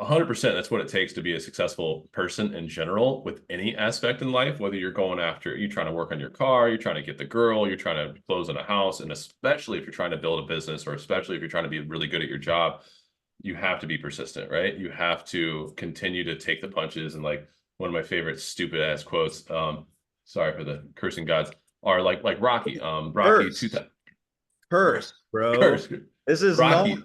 100%. That's what it takes to be a successful person in general with any aspect in life, whether you're going after, you're trying to work on your car, you're trying to get the girl, you're trying to close on a house, and especially if you're trying to build a business, or especially if you're trying to be really good at your job, you have to be persistent, right? You have to continue to take the punches. And like one of my favorite stupid ass quotes, sorry for the cursing gods, are like Rocky, Rocky Curse, 2000, curse, bro. curse, This is no. Rocky,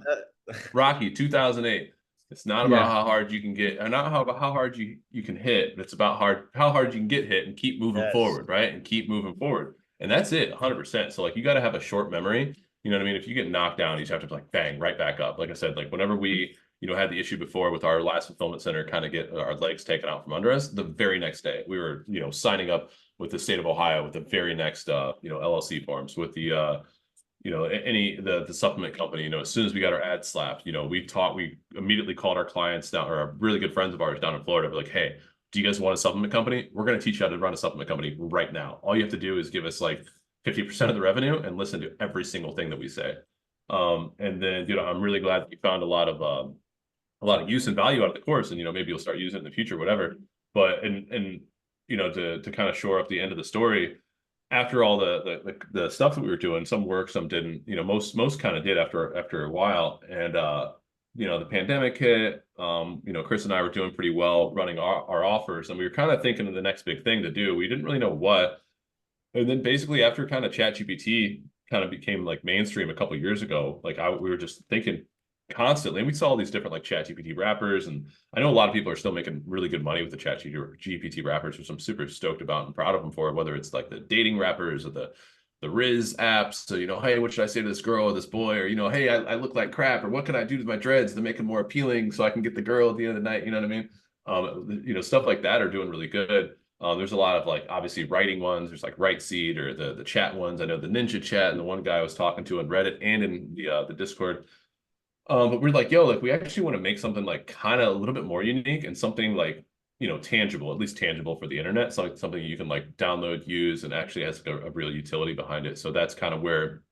Rocky 2008. It's not about Yeah, how hard you can get, or not how hard you can hit, but it's about how hard you can get hit and keep moving yes. forward, right? And keep moving forward. And that's it, 100%. So like you got to have a short memory. You know what I mean? If you get knocked down, you just have to like bang right back up. Like I said, like whenever we, had the issue before with our last fulfillment center kind of get our legs taken out from under us, the very next day we were, signing up with the state of Ohio with the very next LLC forms with the any the supplement company, as soon as we got our ad slapped, we immediately called our clients down, or really good friends of ours down in Florida. We're like, hey, do you guys want a supplement company? We're going to teach you how to run a supplement company right now. All you have to do is give us like 50% of the revenue and listen to every single thing that we say. And then, I'm really glad that you found a lot of use and value out of the course, and maybe you'll start using it in the future, whatever. But and to kind of shore up the end of the story, after all the stuff that we were doing, some worked, some didn't. Most kind of did after a while, and the pandemic hit. Chris and I were doing pretty well running our offers, and we were kind of thinking of the next big thing to do. We didn't really know what, and then basically after kind of ChatGPT kind of became like mainstream a couple of years ago, like we were just thinking constantly, and we saw all these different like ChatGPT wrappers, and I know a lot of people are still making really good money with the ChatGPT wrappers, which I'm super stoked about and proud of them for, whether it's like the dating wrappers or the Riz apps. So, hey, what should I say to this girl or this boy? Or, hey, I look like crap, or what can I do to my dreads to make them more appealing so I can get the girl at the end of the night? You know what I mean? Stuff like that are doing really good. There's a lot of like obviously writing ones. There's like Writeseed or the chat ones. I know the Ninja Chat and the one guy I was talking to on Reddit and in the Discord. But we're like, yo, like we actually want to make something like kind of a little bit more unique and something like, tangible, at least tangible for the internet. So like something you can like download, use, and actually has like a real utility behind it. So that's kind of where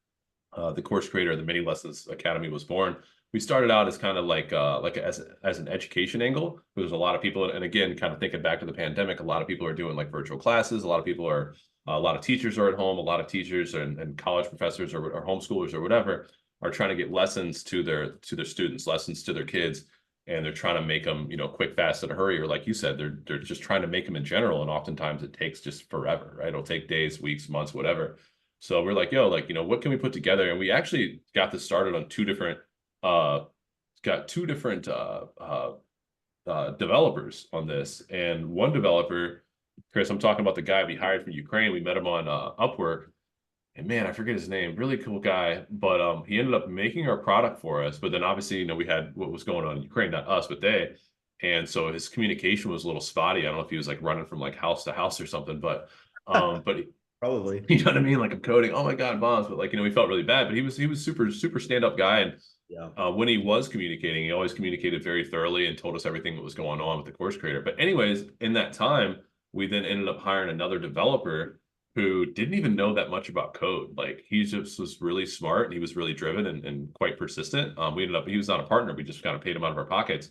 the course creator, the Mini Lessons Academy was born. We started out as kind of like as an education angle. There's a lot of people, and again, kind of thinking back to the pandemic, a lot of people are doing like virtual classes. A lot of people are, a lot of teachers are at home. A lot of teachers and college professors or homeschoolers or whatever are trying to get lessons to their students, lessons to their kids, and they're trying to make them, quick, fast, in a hurry, or like you said, they're just trying to make them in general, and oftentimes it takes just forever, right? It'll take days, weeks, months, whatever. So we're like, yo, like, what can we put together? And we actually got this started on two different developers on this. And one developer, Chris, I'm talking about the guy we hired from Ukraine. We met him on Upwork, and man, I forget his name. Really cool guy, but he ended up making our product for us. But then obviously, we had what was going on in Ukraine, not us, but they. And so his communication was a little spotty. I don't know if he was like running from like house to house or something, but Probably. you know what I mean? Like I'm coding, oh my God, bombs. But like, we felt really bad, but he was super, super stand-up guy. And Yeah. when he was communicating, he always communicated very thoroughly and told us everything that was going on with the course creator. But anyways, in that time, we then ended up hiring another developer who didn't even know that much about code. Like he just was really smart and he was really driven and quite persistent. He was not a partner. We just kind of paid him out of our pockets.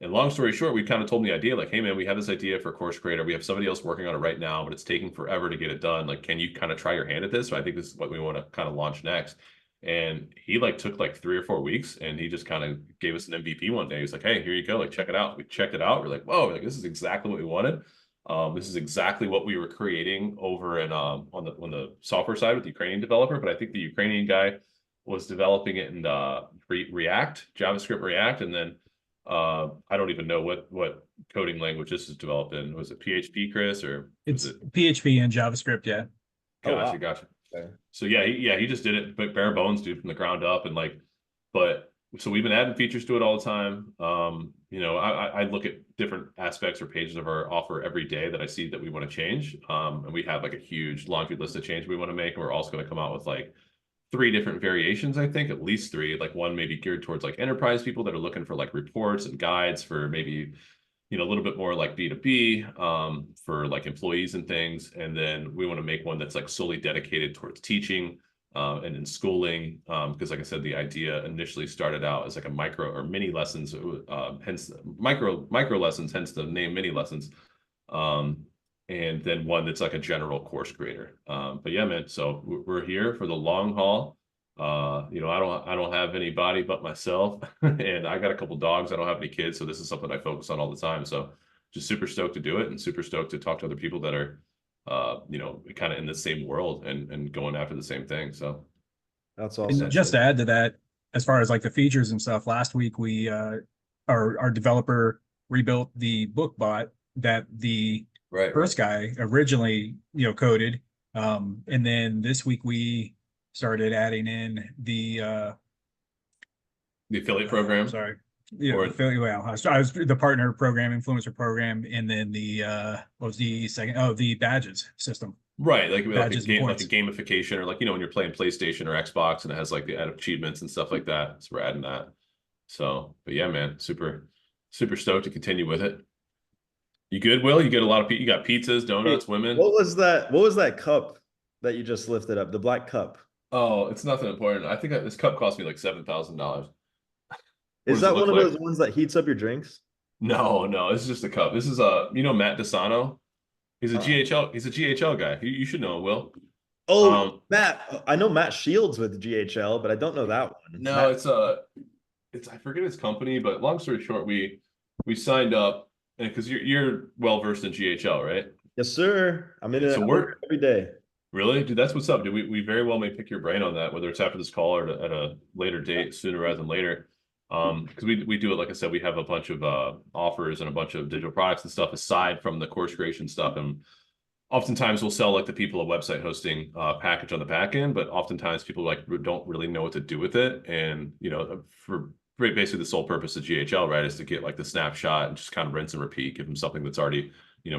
And long story short, we kind of told him the idea, like, hey man, we have this idea for course creator. We have somebody else working on it right now, but it's taking forever to get it done. Like, can you kind of try your hand at this? So I think this is what we want to kind of launch next. And he like took like 3 or 4 weeks and he just kind of gave us an MVP one day. He was like, hey, here you go. Like, check it out. We checked it out. We're like, whoa, like this is exactly what we wanted. This is exactly what we were creating over in on the software side with the Ukrainian developer. But I think the Ukrainian guy was developing it in React, JavaScript React, and then I don't even know what coding language this is developed in. Was it PHP, Chris, or was It's it? PHP and JavaScript, yeah. Oh wow. Gotcha. Okay. So yeah, he just did it, but bare bones, dude, from the ground up, and like, but so we've been adding features to it all the time. I look at different aspects or pages of our offer every day that I see that we want to change. And we have like a huge laundry list of change we want to make, and we're also going to come out with like 3 different variations, I think, at least 3. Like one maybe geared towards like enterprise people that are looking for like reports and guides for maybe, a little bit more like B2B for like employees and things. And then we want to make one that's like solely dedicated towards teaching. and in schooling, because like I said, the idea initially started out as like a micro or mini lessons, hence micro lessons, hence the name mini lessons. And then one that's like a general course creator. But yeah, man, so we're here for the long haul. I don't have anybody but myself, and I got a couple dogs. I don't have any kids, so this is something I focus on all the time. So just super stoked to do it, and super stoked to talk to other people that are kind of in the same world and going after the same thing. So That's And awesome. just to add to that, as far as like the features and stuff, last week we our developer rebuilt the book bot that the first guy originally coded. And then this week we started adding in the affiliate program. Sorry. Yeah, affiliate. Well, I was the partner program, influencer program, and then the what was the second? Oh, the badges system. Right, like a gamification, or like when you're playing PlayStation or Xbox and it has like the achievements and stuff like that. So we're adding that. So, but yeah, man, super stoked to continue with it. You good, Will? You get a lot of you got pizzas, donuts, women. What was that cup that you just lifted up? The black cup. Oh, it's nothing important. I think this cup cost me like $7,000. Is that one of those ones that heats up your drinks? No, this is just a cup. This is Matt DeSano. He's a GHL guy. You should know him, Will. Oh, Matt. I know Matt Shields with GHL, but I don't know that one. No, it's I forget his company, but long story short, we signed up because you're well versed in GHL, right? Yes, sir. I'm in it every day. Really? Dude, that's what's up, dude. We very well may pick your brain on that, whether it's after this call or at a later date, sooner rather than later. Because we do it, like I said, we have a bunch of offers and a bunch of digital products and stuff aside from the course creation stuff. And oftentimes we'll sell like the people a website hosting package on the back end, but oftentimes people like don't really know what to do with it. And for basically the sole purpose of GHL, right, is to get like the snapshot and just kind of rinse and repeat, give them something that's already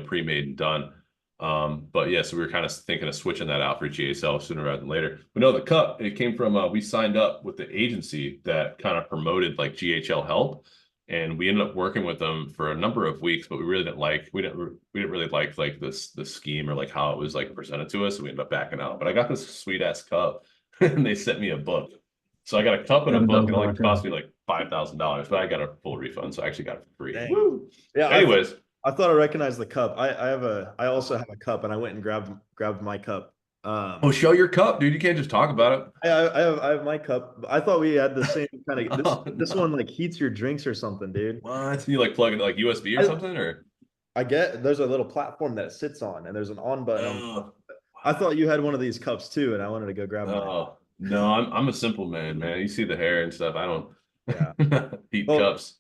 pre-made and done. But yeah, so we were kind of thinking of switching that out for GSL sooner rather than later. But no, the cup, it came from we signed up with the agency that kind of promoted like GHL help, and we ended up working with them for a number of weeks, but we didn't really like the scheme or like how it was like presented to us, so we ended up backing out. But I got this sweet ass cup and they sent me a book. So I got a cup and a book, and it only cost me like $5,000, but I got a full refund, so I actually got it for free. Woo. Yeah. Anyways. I thought I recognized the cup. I also have a cup, and I went and grabbed my cup. Show your cup, dude. You can't just talk about it. I have my cup. I thought we had the same kind of this one like heats your drinks or something, dude. What? You like plug into like USB or something, or? There's a little platform that it sits on, and there's an on button. I thought you had one of these cups too, and I wanted to go grab one. Oh no, I'm a simple man. You see the hair and stuff. I don't heat cups.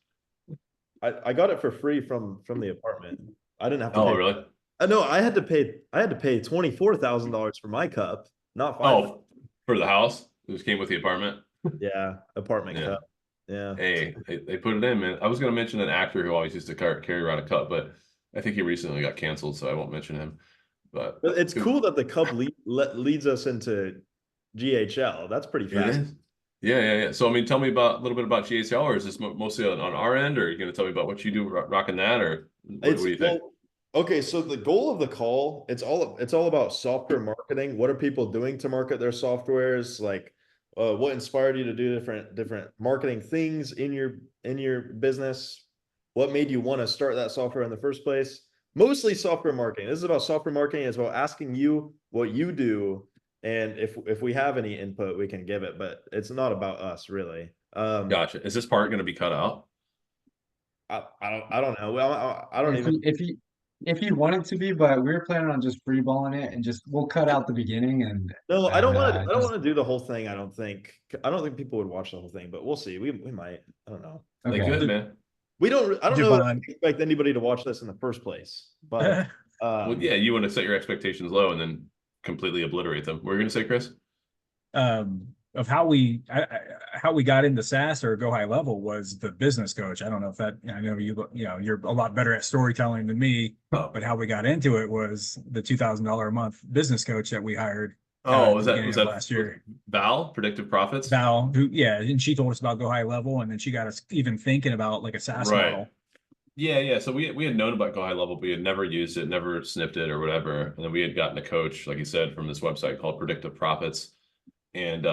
I got it for free from the apartment. I didn't have to. Oh, really? No, I had to pay $24,000 for my cup, not $5,000. Oh, for the house? It just came with the apartment? Yeah, apartment cup. Yeah. Hey, they put it in, man. I was going to mention an actor who always used to carry around a cup, but I think he recently got canceled, so I won't mention him. But it's cool that the cup leads us into GHL. That's pretty fast. Yeah. So, I mean, tell me a little bit about GHL, or is this mostly on our end, or are you going to tell me about what you do rocking that, or what do you think? Okay, so the goal of the call, it's all about software marketing. What are people doing to market their softwares? Like, what inspired you to do different marketing things in your business? What made you want to start that software in the first place? Mostly software marketing. This is about software marketing. It's about asking you what you do, and if we have any input, we can give it. But it's not about us, really. Gotcha. Is this part going to be cut out? I don't know. Well, I don't even. If you want it to be, but we're planning on just freeballing it and we'll cut out the beginning and. No, I don't want to do the whole thing. I don't think people would watch the whole thing, but we'll see. We might. I don't know. Okay. Good, man. I don't know. I expect anybody to watch this in the first place, but well, yeah, you want to set your expectations low and then completely obliterate them. What were you going to say, Chris? Of how we got into SaaS or Go High Level was the business coach. I don't know if that, I know you're a lot better at storytelling than me, but how we got into it was the $2,000 a month business coach that we hired. Was that last year? Val, Predictive Profits? Val, and she told us about Go High Level, and then she got us even thinking about like a SaaS model. Yeah. So we had known about Go High Level, but we had never used it, never sniffed it or whatever. And then we had gotten a coach, like you said, from this website called Predictive Profits. and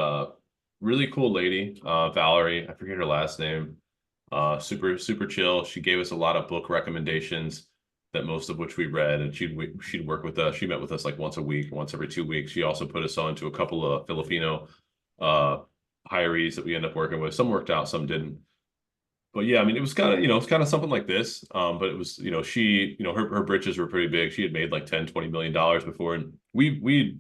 really cool lady, Valerie. I forget her last name. Super chill. She gave us a lot of book recommendations that most of which we read, and she'd work with us. She met with us like once a week, once every 2 weeks. She also put us on to a couple of Filipino hirees that we end up working with. Some worked out, some didn't. But yeah, I mean, it was kind of, it's kind of something like this. But it was, she, her britches were pretty big. She had made like 10, $20 million before. And we've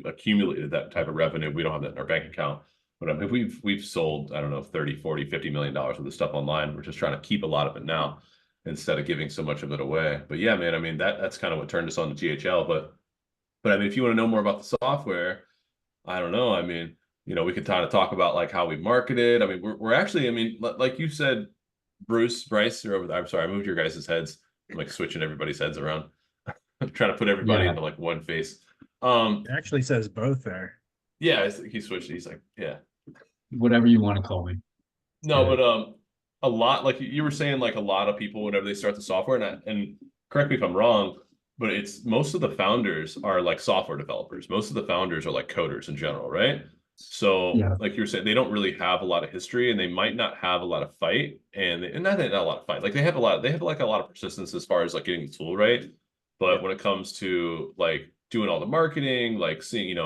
accumulated that type of revenue. We don't have that in our bank account. But I mean, we've sold, I don't know, 30, 40, $50 million worth of stuff online. We're just trying to keep a lot of it now instead of giving so much of it away. But yeah, man, I mean, that's kind of what turned us on to GHL. But I mean, if you want to know more about the software, I don't know. I mean, we could kind of talk about like how we market it. I mean, we're actually, I mean, like you said, Bryce, you're over there. I'm sorry, I moved your guys' heads. I'm like switching everybody's heads around. I'm trying to put everybody into like one face. It actually says both there. Yeah, he switched. He's like, yeah. Whatever you want to call me. No, but a lot, like you were saying, like a lot of people, whenever they start the software, and correct me if I'm wrong, but it's most of the founders are like software developers. Most of the founders are like coders in general, right? So like you were saying, they don't really have a lot of history, and they might not have a lot of fight, and not a lot of fight. Like they have like a lot of persistence as far as like getting the tool right. But when it comes to like doing all the marketing, like seeing,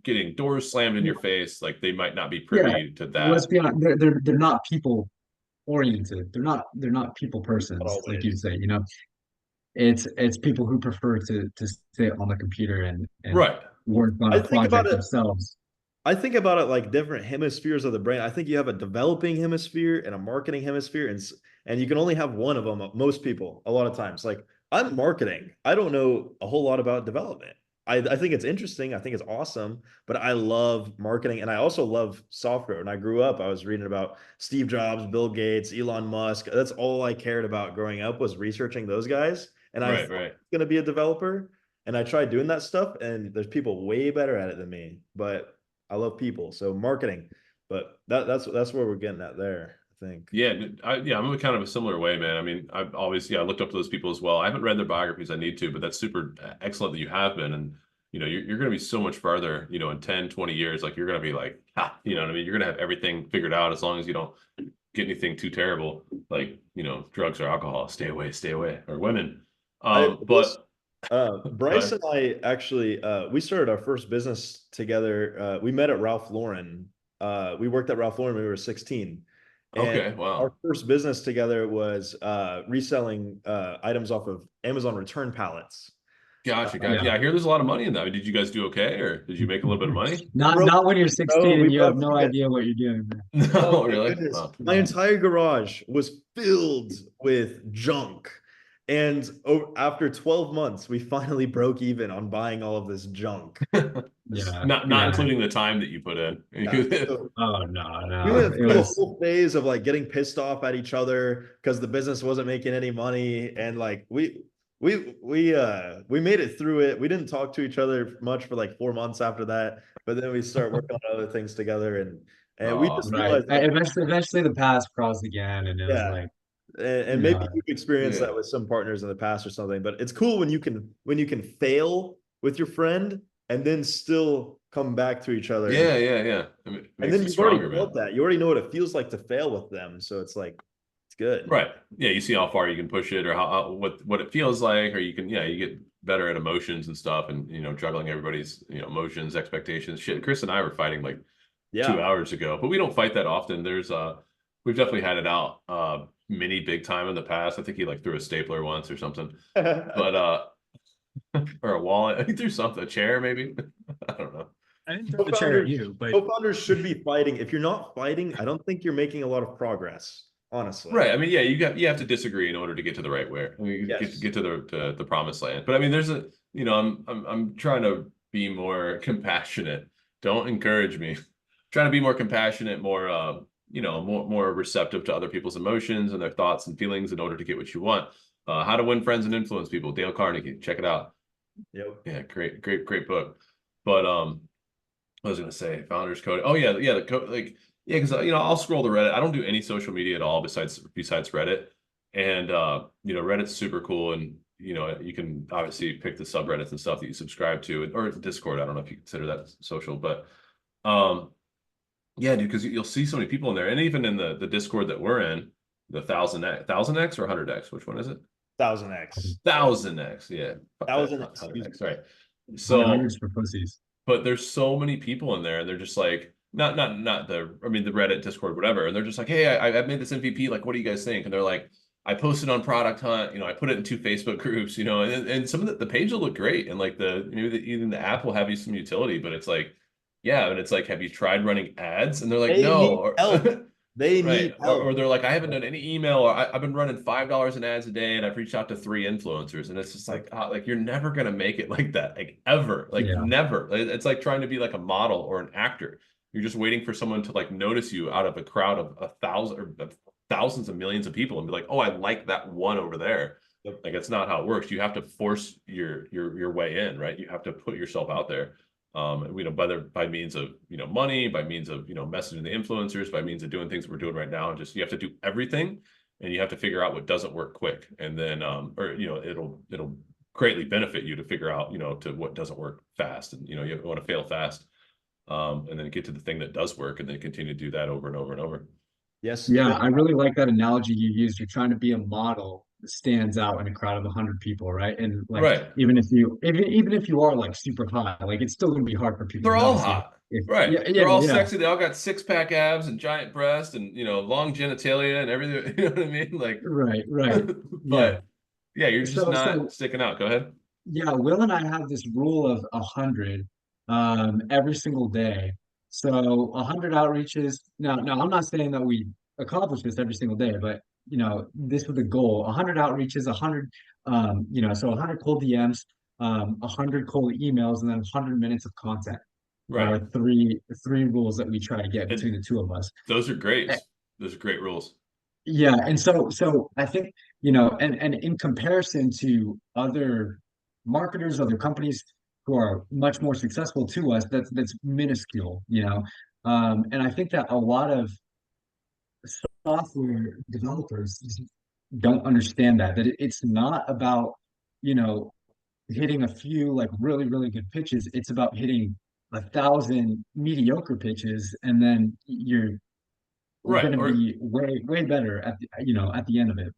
getting doors slammed in your face, like they might not be privy to that. Let's be honest, they're not people oriented. They're not people persons, like you say, It's people who prefer to sit on the computer and right. work on a project themselves. I think about it like different hemispheres of the brain. I think you have a developing hemisphere and a marketing hemisphere, and you can only have one of them. Most people, a lot of times, like I'm marketing. I don't know a whole lot about development. I think it's interesting. I think it's awesome, but I love marketing, and I also love software. When I grew up, I was reading about Steve Jobs, Bill Gates, Elon Musk. That's all I cared about growing up, was researching those guys. And I was going to be a developer, and I tried doing that stuff, and there's people way better at it than me. But I love people, so marketing. But that's where we're getting at there, I think. Yeah, I'm kind of a similar way, man. I mean, I've always looked up to those people as well. I haven't read their biographies. I need to, but that's super excellent that you have been. And you're going to be so much farther, in 10, 20 years. Like you're going to be like, you know what I mean? You're going to have everything figured out, as long as you don't get anything too terrible, like drugs or alcohol. Stay away, or women. Bryce and I actually we started our first business together. We met at Ralph Lauren. We worked at Ralph Lauren when we were 16. And okay, wow. Our first business together was reselling items off of Amazon return pallets. Gotcha. Yeah, I hear there's a lot of money in that. I mean, did you guys do okay, or did you make a little bit of money? Not when you're 16 and you have no idea what you're doing. No, really? Oh. My entire garage was filled with junk. And after 12 months, we finally broke even on buying all of this junk. Not including the time that you put in. Oh, no. We went through a whole phase of like getting pissed off at each other because the business wasn't making any money. And like we made it through it. We didn't talk to each other much for like 4 months after that. But then we start working on other things together, and we just realized eventually the paths crossed again, and it was like, and maybe you've experienced that with some partners in the past or something, but it's cool when you can fail with your friend and then still come back to each other. Yeah. And then you've already felt that. You already know what it feels like to fail with them. So it's like, it's good. Right. Yeah. You see how far you can push it, or what it feels like, or you get better at emotions and stuff, and, juggling everybody's, emotions, expectations. Shit. Chris and I were fighting like 2 hours ago, but we don't fight that often. We've definitely had it out mini big time in the past. I think he like threw a stapler once or something, but or a wallet. He threw something, a chair maybe. I don't know. I didn't throw the chair at you, but co-founders should be fighting. If you're not fighting, I don't think you're making a lot of progress, honestly. Right. I mean, yeah, you have to disagree in order to get to the right way. I mean, get to the promised land. But I mean, there's I'm trying to be more compassionate. Don't encourage me. Trying to be more compassionate, more more receptive to other people's emotions and their thoughts and feelings in order to get what you want. How to Win Friends and Influence People, Dale Carnegie. Check it out. Yep. Yeah, great book. But I was gonna say Founders Code. Oh yeah, the code, like, yeah, because I'll scroll the Reddit. I don't do any social media at all besides Reddit, and Reddit's super cool, and you can obviously pick the subreddits and stuff that you subscribe to, or Discord. I don't know if you consider that social, but Yeah, dude, because you'll see so many people in there, and even in the Discord that we're in, the 1000X or 100X, which one is it? 1000X. 1000X, yeah. Fuck that, 1000X. 100X, right. Hundreds So, for pussies. but there's so many people in there, and they're just like, not the, I mean, the Reddit, Discord, whatever, and they're just like, hey, I made this MVP, like, what do you guys think? And they're like, I posted on Product Hunt, you know, I put it in 2 Facebook groups, you know, and some of the page will look great, and like even the app will have you some utility, but it's like, yeah, and it's like, have you tried running ads? And they're like, They need no. help. They Right. need help. Or they're like, I haven't done any email, or I've been running $5 in ads a day, and I've reached out to 3 influencers. And it's just like, like you're never gonna make it like that, like ever, like Yeah. never. It's like trying to be like a model or an actor. You're just waiting for someone to like notice you out of a crowd of 1,000 or thousands of millions of people and be like, oh, I like that one over there. Yep. Like it's not how it works. You have to force your way in, right? You have to put yourself out there. You know, by means of, you know, money, by means of, you know, messaging the influencers, by means of doing things we're doing right now. And just, you have to do everything, and you have to figure out what doesn't work quick. And then, or, you know, it'll greatly benefit you to figure out, you know, to what doesn't work fast. And, you know, you want to fail fast, and then get to the thing that does work, and then continue to do that over and over and over. Yes. Yeah, I really like that analogy you used. You're trying to be a model that stands out in a crowd of 100 people, right? And like, Right. even if you are like super hot, like it's still gonna be hard for people They're to all notice you. hot. Right. Yeah, They're all yeah. sexy. They all got 6-pack abs and giant breasts and, you know, long genitalia and everything. You know what I mean? Like, Right. Yeah. but yeah, you're just not sticking out. Go ahead. Yeah, Will and I have this rule of 100 every single day. So 100 outreaches. Now I'm not saying that we accomplish this every single day, but you know, this was the goal. 100 outreaches, 100 you know, so 100 cold DMs, 100 cold emails, and then 100 minutes of content Right. are three rules that we try to get between And the two of us. those are great. Those are great rules. Yeah, and so I think, you know, and in comparison to other marketers, other companies who are much more successful to us, that's minuscule, you know. And I think that a lot of software developers don't understand that it's not about, you know, hitting a few like really good pitches. It's about hitting 1,000 mediocre pitches, and then you're Right. going to Or be way better at the, you know, at the end of it.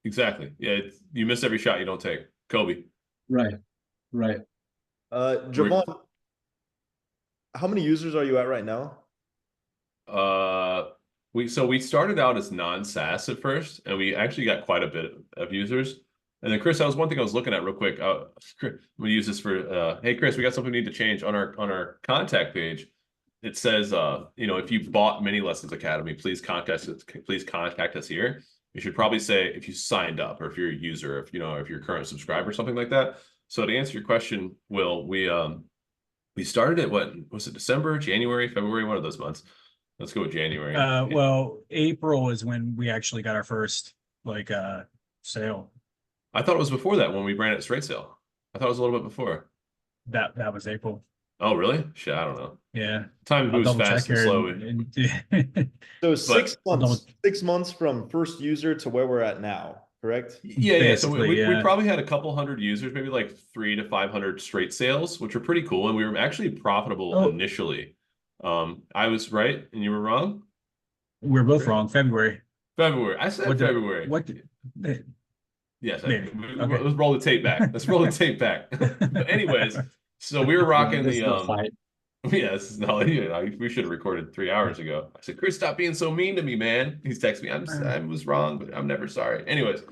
exactly. Yeah. You miss every shot you don't take. Kobe. Right. Right. Javon, how many users are you at right now? We started out as non-SaaS at first, and we actually got quite a bit of users. And then Chris, that was one thing I was looking at real quick. I'm gonna use this for hey Chris, we got something we need to change on our contact page. It says you know, if you bought Mini Lessons Academy, please contact us here. You should probably say if you signed up, or if you're a user, if you know, if you're a current subscriber, something like that. So to answer your question, Will, we started at, what was it, December, January, February, one of those months. Let's go with January. Well, April is when we actually got our first like sale. I thought it was before that when we ran it straight sale. I thought it was a little bit before. That was April. Oh, really? Shit, I don't know. Yeah. Time moves fast and slow. So 6 months from first user to where we're at now, correct? Yeah. So we probably had a couple hundred users, maybe like 300 to 500 straight sales, which were pretty cool. And we were actually profitable initially. I was right and you were wrong. We're both wrong. February. I said February. Yes. Maybe. Okay. Let's roll the tape back. But anyways, so we were rocking the yeah, this is not, you know, we should have recorded 3 hours ago. I said, Chris, stop being so mean to me, man. He's texting me. I was wrong, but I'm never sorry. Anyways,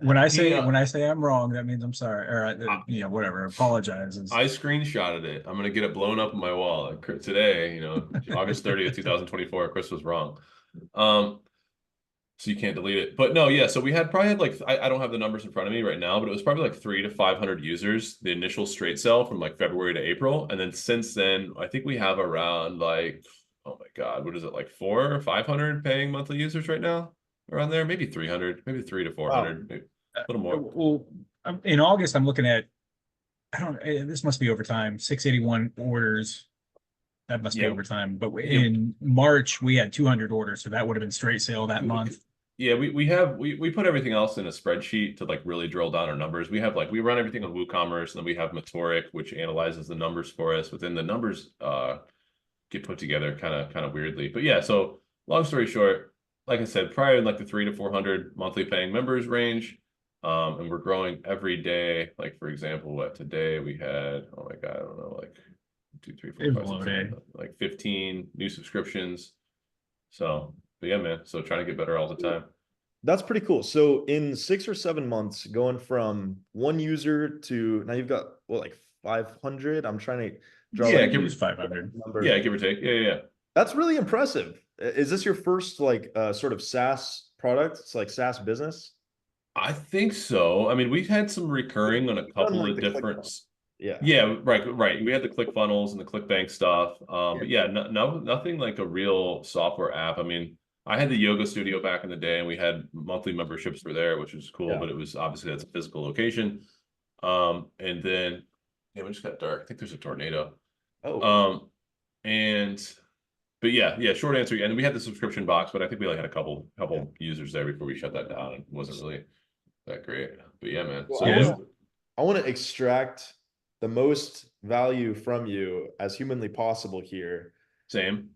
when I say I'm wrong, that means I'm sorry, or you know, whatever. Apologize. I screenshotted it. I'm gonna get it blown up on my wall today. You know, August 30th, 2024. Chris was wrong. So you can't delete it. But no, yeah. So we probably had like, I don't have the numbers in front of me right now, but it was probably like 300 to 500 users, the initial straight sell from like February to April. And then since then, I think we have around like, oh my God, what is it, like 400 or 500 paying monthly users right now? Around there, maybe 300, maybe 300 to 400, maybe a little more. Well, in August, I'm looking at, this must be overtime, 681 orders. That must be overtime. But in March, we had 200 orders. So that would have been straight sale that month. Yeah, we put everything else in a spreadsheet to like really drill down our numbers. We have like we run everything on WooCommerce, and then we have Motoric, which analyzes the numbers for us. Within the numbers get put together kind of weirdly. But yeah, so long story short, like I said, prior in like the 300 to 400 monthly paying members range. And we're growing every day. Like for example, what today we had, oh my God, I don't know, like 2, 3, 4, 5, 6, 7, like 15 new subscriptions. So, but yeah, man. So trying to get better all the time. That's pretty cool. So in 6 or 7 months, going from one user to now you've got what, like 500? I'm trying to draw Yeah, like give It was 500. number. Yeah, give or take. Yeah. That's really impressive. Is this your first like sort of SaaS product? It's like SaaS business? I think so. I mean, we've had some recurring on a You've done, couple like, of the different. Yeah. Yeah, right. We had the ClickFunnels and the ClickBank stuff. Yeah. But yeah, nothing like a real software app. I mean, I had the yoga studio back in the day, and we had monthly memberships for there, which was cool. Yeah. But it was obviously that's a physical location. And then yeah, it just got dark. I think there's a tornado. Oh, Um, and but yeah. Short answer. And we had the subscription box, but I think we only had a couple users there before we shut that down. It wasn't really that great. But yeah, man. well, So Yeah. I want to extract the most value from you as humanly possible here. same.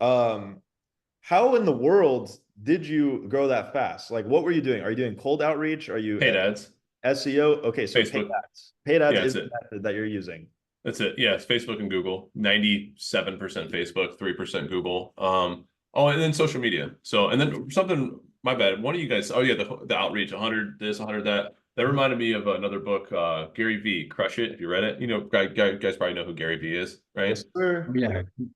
How in the world did you grow that fast? Like, what were you doing? Are you doing cold outreach? Are you Paid ads. SEO? Okay, so Facebook. Paid ads Yeah, is that's the it. method that you're using. That's it. Yeah, it's Facebook and Google. 97% Facebook, 3% Google. Oh, and then social media. So, and then something, my bad. One of you guys, oh yeah, the outreach, 100 this, 100 that. That reminded me of another book, Gary V, Crush It. If you read it, you know, guys probably know who Gary V is, right? Yes, sir.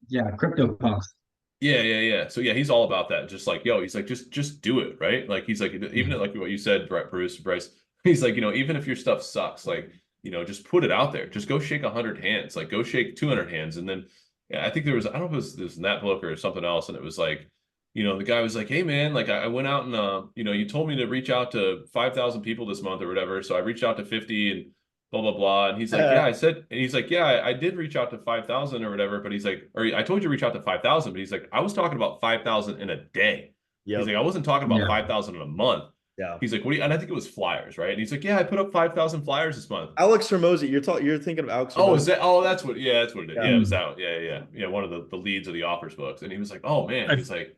Yeah, crypto punks. Yeah. So yeah, he's all about that. Just like, yo, he's like, just do it, right? Like he's like, even like what you said, Bryce, he's like, you know, even if your stuff sucks, like, you know, just put it out there. Just go shake 100 hands, like go shake 200 hands. And then yeah, I think there was, I don't know if it was this that book or something else. And it was like, you know, the guy was like, hey man, like I went out and you know, you told me to reach out to 5,000 people this month or whatever. So I reached out to 50 and blah blah blah. And he's like, yeah, I said, and he's like, yeah, I did reach out to 5,000 or whatever, but he's like, or I told you to reach out to 5,000, but he's like, I was talking about 5,000 in a day. He's like, I wasn't talking about 5,000 in a month. Yeah. He's like, what do you, and I think it was flyers, right? And he's like, yeah, I put up 5,000 flyers this month. Alex Hormozy, you're thinking of Alex Hormozy. Oh, is that? Oh, that's what. Yeah, that's what it is. Yeah. Yeah, it was that. Yeah. One of the leads of the offers books, and he was like, oh man, he's like,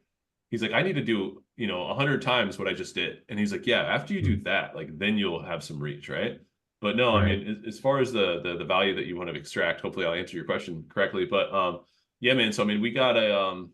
I need to do, you know, 100 times what I just did, and he's like, yeah, after you do that, like then you'll have some reach, right? But no, I mean, as far as the value that you want to extract, hopefully I'll answer your question correctly. But yeah, man. So I mean, we got a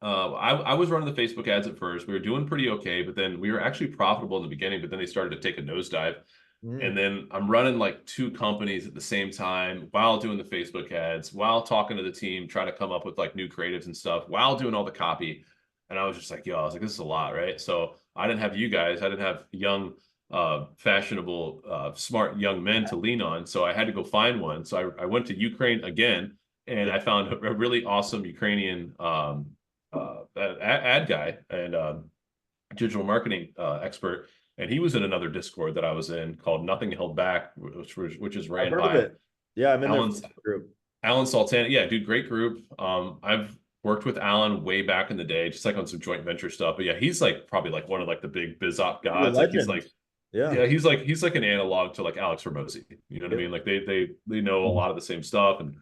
I was running the Facebook ads at first. We were doing pretty okay, but then we were actually profitable in the beginning, but then they started to take a nosedive. And then I'm running like 2 companies at the same time while doing the Facebook ads, while talking to the team, trying to come up with like new creatives and stuff, while doing all the copy. And I was just like, yo, I was like, this is a lot, right? So I didn't have you guys, I didn't have young, fashionable, smart young men to lean on. So I had to go find one. So I went to Ukraine again, and I found a really awesome Ukrainian ad guy and digital marketing expert, and he was in another Discord that I was in called Nothing Held Back, which is ran by I'm in Alan, their group. Alan Sultan. Yeah, dude, great group. I've worked with Alan way back in the day, just like on some joint venture stuff. But yeah, he's like probably like one of like the big biz op gods. Like he's like he's like an analog to like Alex Hormozy. You know what I mean? Like they know a lot of the same stuff. And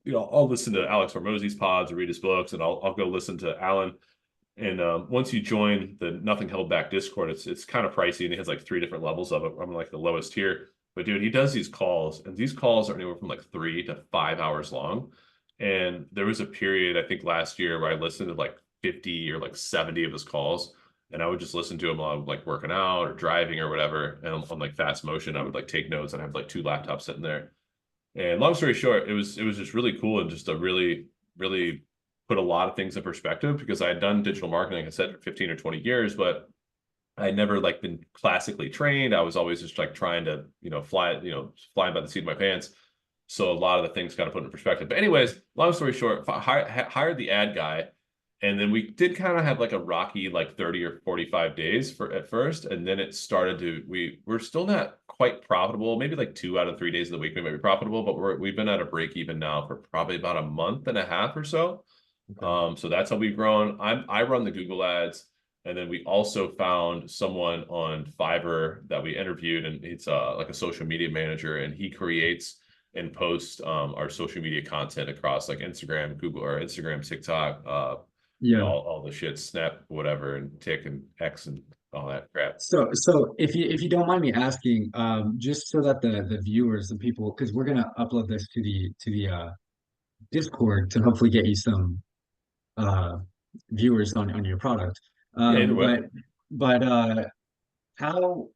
you know, I'll listen to Alex Hormozy's pods or read his books, and I'll go listen to Alan. And once you join the Nothing Held Back Discord, it's kind of pricey, and he has like 3 different levels of it. I'm like the lowest tier, but dude, he does these calls, and these calls are anywhere from like 3 to 5 hours long. And there was a period, I think last year, where I listened to like 50 or like 70 of his calls, and I would just listen to him while I'm like working out or driving or whatever. And on like fast motion, I would like take notes, and I have like 2 laptops sitting there. And long story short, it was just really cool, and just a really put a lot of things in perspective, because I had done digital marketing, like I said, for 15 or 20 years, but I had never like been classically trained. I was always just like trying to, flying by the seat of my pants. So a lot of the things got to put in perspective. But anyways, long story short, hired the ad guy. And then we did kind of have like a rocky, like 30 or 45 days at first. And then it started we're still not quite profitable. Maybe like 2 out of 3 days of the week we might be profitable, but we've been at a break even now for probably about a month and a half or so. Okay. So that's how we've grown. I run the Google ads, And then we also found someone on Fiverr that we interviewed, and it's like a social media manager, and he creates and posts our social media content across like Instagram, Google, or Instagram, TikTok, all the shit, Snap, whatever, and Tik and X and all that crap. So if you don't mind me asking, just so that the viewers, the people, because we're gonna upload this to the Discord to hopefully get you some uh viewers on your product. Yeah, either way. But how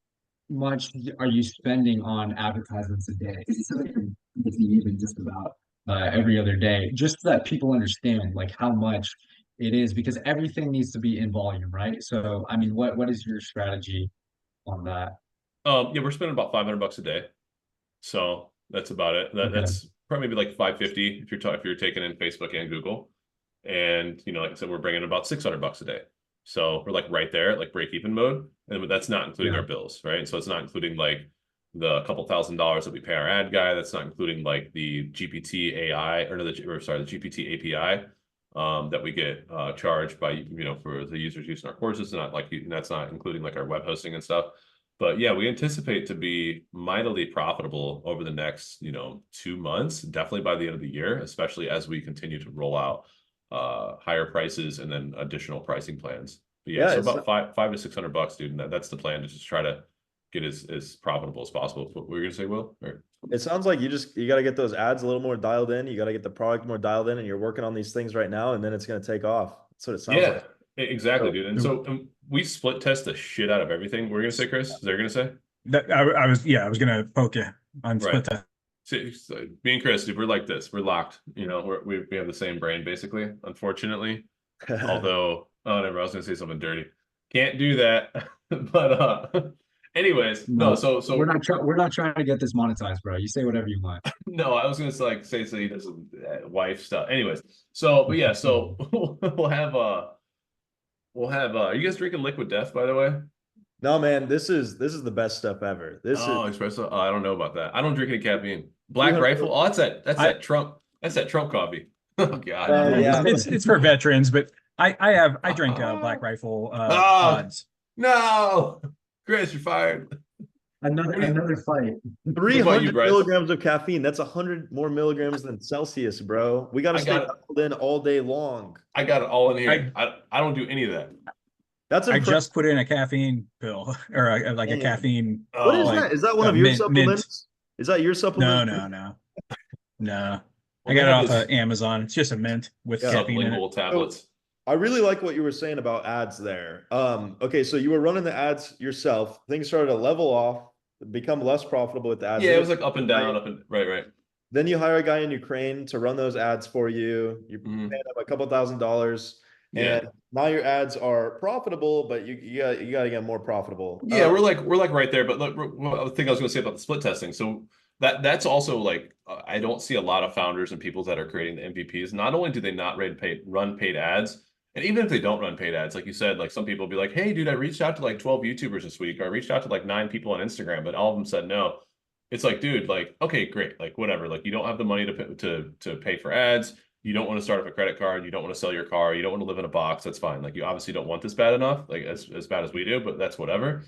much are you spending on advertisements a day? It's even just about every other day, just so that people understand like how much it is, because everything needs to be in volume, right? So, I mean, what is your strategy on that? Yeah, we're spending about $500 a day, so that's about it. Okay. That's probably maybe like 550 if you're taking in Facebook and Google, and like I said, we're bringing about $600 a day. So we're like right there, like break even mode, and that's not including our bills, right? So it's not including like the couple $1,000s that we pay our ad guy. That's not including like the GPT AI or the GPT API that we get charged by for the users using our courses. Not like that's not including like our web hosting and stuff. But yeah, we anticipate to be mightily profitable over the next 2 months, definitely by the end of the year, especially as we continue to roll out higher prices and then additional pricing plans. But yeah, so about $500 to $600, dude. And that's the plan, to just try to get as profitable as possible. What were you gonna say, Will? Or... It sounds like you got to get those ads a little more dialed in. You got to get the product more dialed in, and you're working on these things right now, and then it's going to take off. That's what it sounds like. Exactly, dude. And so we split test the shit out of everything. We're gonna say, Chris, is there gonna say? That I was gonna poke you on split test. So me and Chris, dude, we're like this. We're locked. We have the same brain, basically, unfortunately. Although, never, I was gonna say something dirty. Can't do that. But anyways, no. So we're not trying to get this monetized, bro. You say whatever you want. No, I was gonna say he does wife stuff. Anyways, so but yeah, so we'll have are you guys drinking Liquid Death, by the way? No, man, this is the best stuff ever. Espresso. Oh, I don't know about that. I don't drink any caffeine. Black Rifle. Oh, that Trump. That's that Trump coffee. Oh God. Yeah. It's for veterans, but I drink Black Rifle odds. No, Chris, you're fired. Another fight. 300 milligrams of caffeine. That's 100 more milligrams than Celsius, bro. We got to stay dialed in all day long. I got it all in here. I don't do any of that. I just put in a caffeine pill or a caffeine. What is that? Is that one of your supplements? Is that your supplement? No. I got it off of Amazon. It's just a mint with caffeine in it. Tablets. So, I really like what you were saying about ads there. Okay, so you were running the ads yourself. Things started to level off, become less profitable with the ads. Yeah, it was like up and down, right. Then you hire a guy in Ukraine to run those ads for you. You pay him a couple $1,000s. And now your ads are profitable, but you got to get more profitable. Yeah, we're like right there. But look, I think I was going to say about the split testing. So that's also like I don't see a lot of founders and people that are creating the MVPs. Not only do they not run paid ads, and even if they don't run paid ads, like you said, like some people will be like, "Hey, dude, I reached out to like 12 YouTubers this week, or I reached out to like 9 people on Instagram, but all of them said no." It's like, dude, like, okay, great, like whatever. Like you don't have the money to pay for ads. You don't want to start up a credit card. You don't want to sell your car. You don't want to live in a box. That's fine. Like you obviously don't want this bad enough, like as bad as we do, but that's whatever.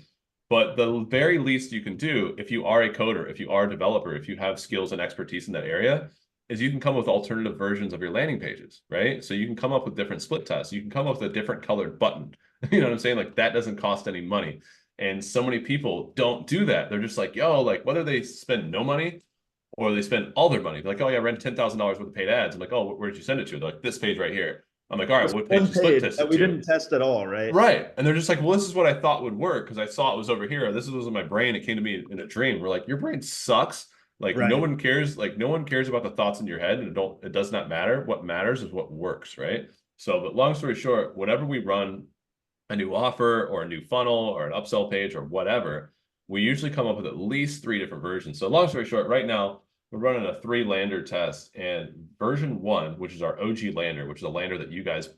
But the very least you can do if you are a coder, if you are a developer, if you have skills and expertise in that area, is you can come up with alternative versions of your landing pages, right? So you can come up with different split tests. You can come up with a different colored button. You know what I'm saying? Like that doesn't cost any money. And so many people don't do that. They're just like, yo, like whether they spend no money or they spend all their money. They're like, oh yeah, I ran $10,000 worth of paid ads. I'm like, oh, where did you send it to? They're like, this page right here. I'm like, all right, what page split test that we didn't test at all, right? Right. And they're just like, well, this is what I thought would work because I saw it was over here. This was in my brain. It came to me in a dream. We're like, your brain sucks. Like no one cares. Like no one cares about the thoughts in your head, and it does not matter. What matters is what works, right? So, but long story short, whenever we run a new offer or a new funnel or an upsell page or whatever, we usually come up with at least 3 different versions. So long story short, right now we're running a 3 lander test, and version 1, which is our OG lander, which is a lander that you guys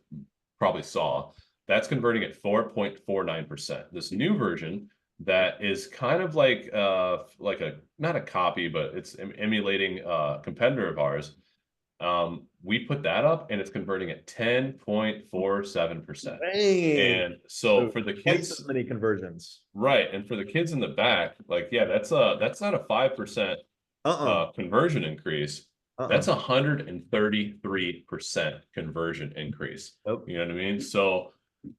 probably saw, that's converting at 4.49%. This new version that is kind of like a not a copy, but it's emulating a competitor of ours. We put that up and it's converting at 10.47%. Dang. And so for the Twice kids, as many conversions. right, and for the kids in the back, like, yeah, that's not a 5% conversion increase. That's 133% conversion increase. Nope. You know what I mean? So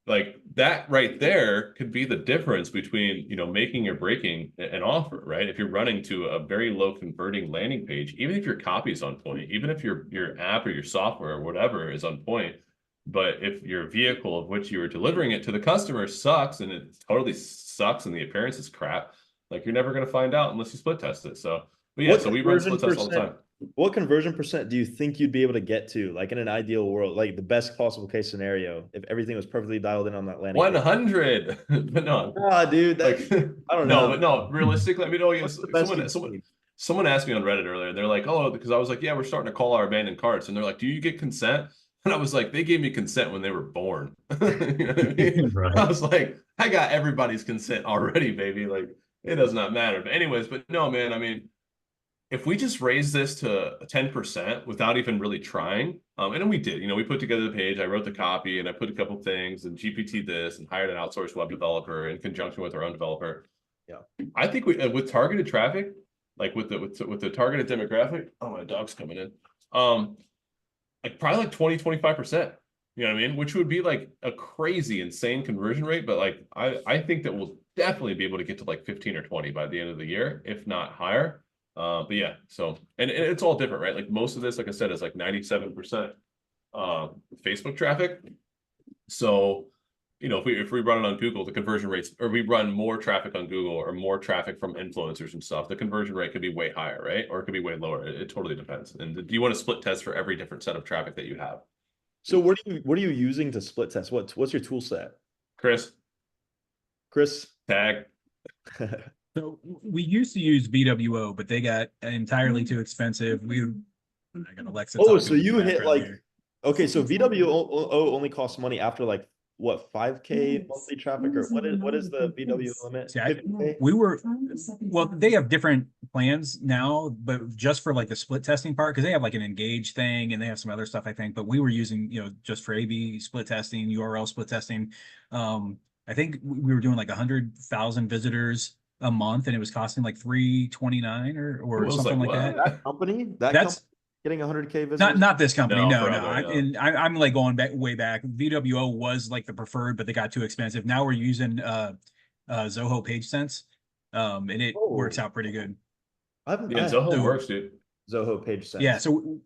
like that right there could be the difference between, you know, making or breaking an offer, right? If you're running to a very low converting landing page, even if your copy is on point, even if your app or your software or whatever is on point, but if your vehicle of which you are delivering it to the customer sucks and it totally sucks and the appearance is crap, like you're never going to find out unless you split test it. So, but yeah, so we run split tests all the time. What conversion percent do you think you'd be able to get to, like in an ideal world, like the best possible case scenario, if everything was perfectly dialed in on that landing page? 100, but no. Dude, like, I don't know. No, but no, realistically, I mean, oh, yes, What's someone asked me on Reddit earlier, and they're like, oh, because I was like, yeah, we're starting to call our abandoned carts, and they're like, do you get consent? And I was like, they gave me consent when they were born. You know what I mean? Right. I was like, I got everybody's consent already, baby. Like, it does not matter. But anyways, but no, man, I mean, if we just raise this to 10% without even really trying, and then we did, you know, we put together the page, I wrote the copy, and I put a couple things and GPT this and hired an outsourced web developer in conjunction with our own developer. Yeah, I think we with targeted traffic, like with the targeted demographic. Oh, my dog's coming in. Like probably like 20-25%. You know what I mean? Which would be like a crazy, insane conversion rate. But like I think that we'll definitely be able to get to like 15 or 20 by the end of the year, if not higher. But yeah, so and it's all different, right? Like most of this, like I said, is like 97% Facebook traffic. So, you know, if we run it on Google, the conversion rates, or we run more traffic on Google or more traffic from influencers and stuff, the conversion rate could be way higher, right? Or it could be way lower. It totally depends. And do you want to split test for every different set of traffic that you have? so what are you using to split test? What's your tool set? Chris, tag. So we used to use VWO, but they got entirely too expensive. I got Alexa. Oh, so you hit like here. Okay, so VWO only costs money after like what, 5K monthly traffic, or what is the VW limit? See, well, they have different plans now, but just for like the split testing part, because they have like an engage thing and they have some other stuff, I think, but we were using, you know, just for AB split testing, URL split testing. I think we were doing like 100,000 visitors a month and it was costing like $329 or something like that. That company, that's getting 100K visitors? Not this company. No. I'm like going back way back. VWO was like the preferred, but they got too expensive. Now we're using Zoho PageSense, and it works out pretty good. Zoho works, dude. Zoho PageSense. Yeah, so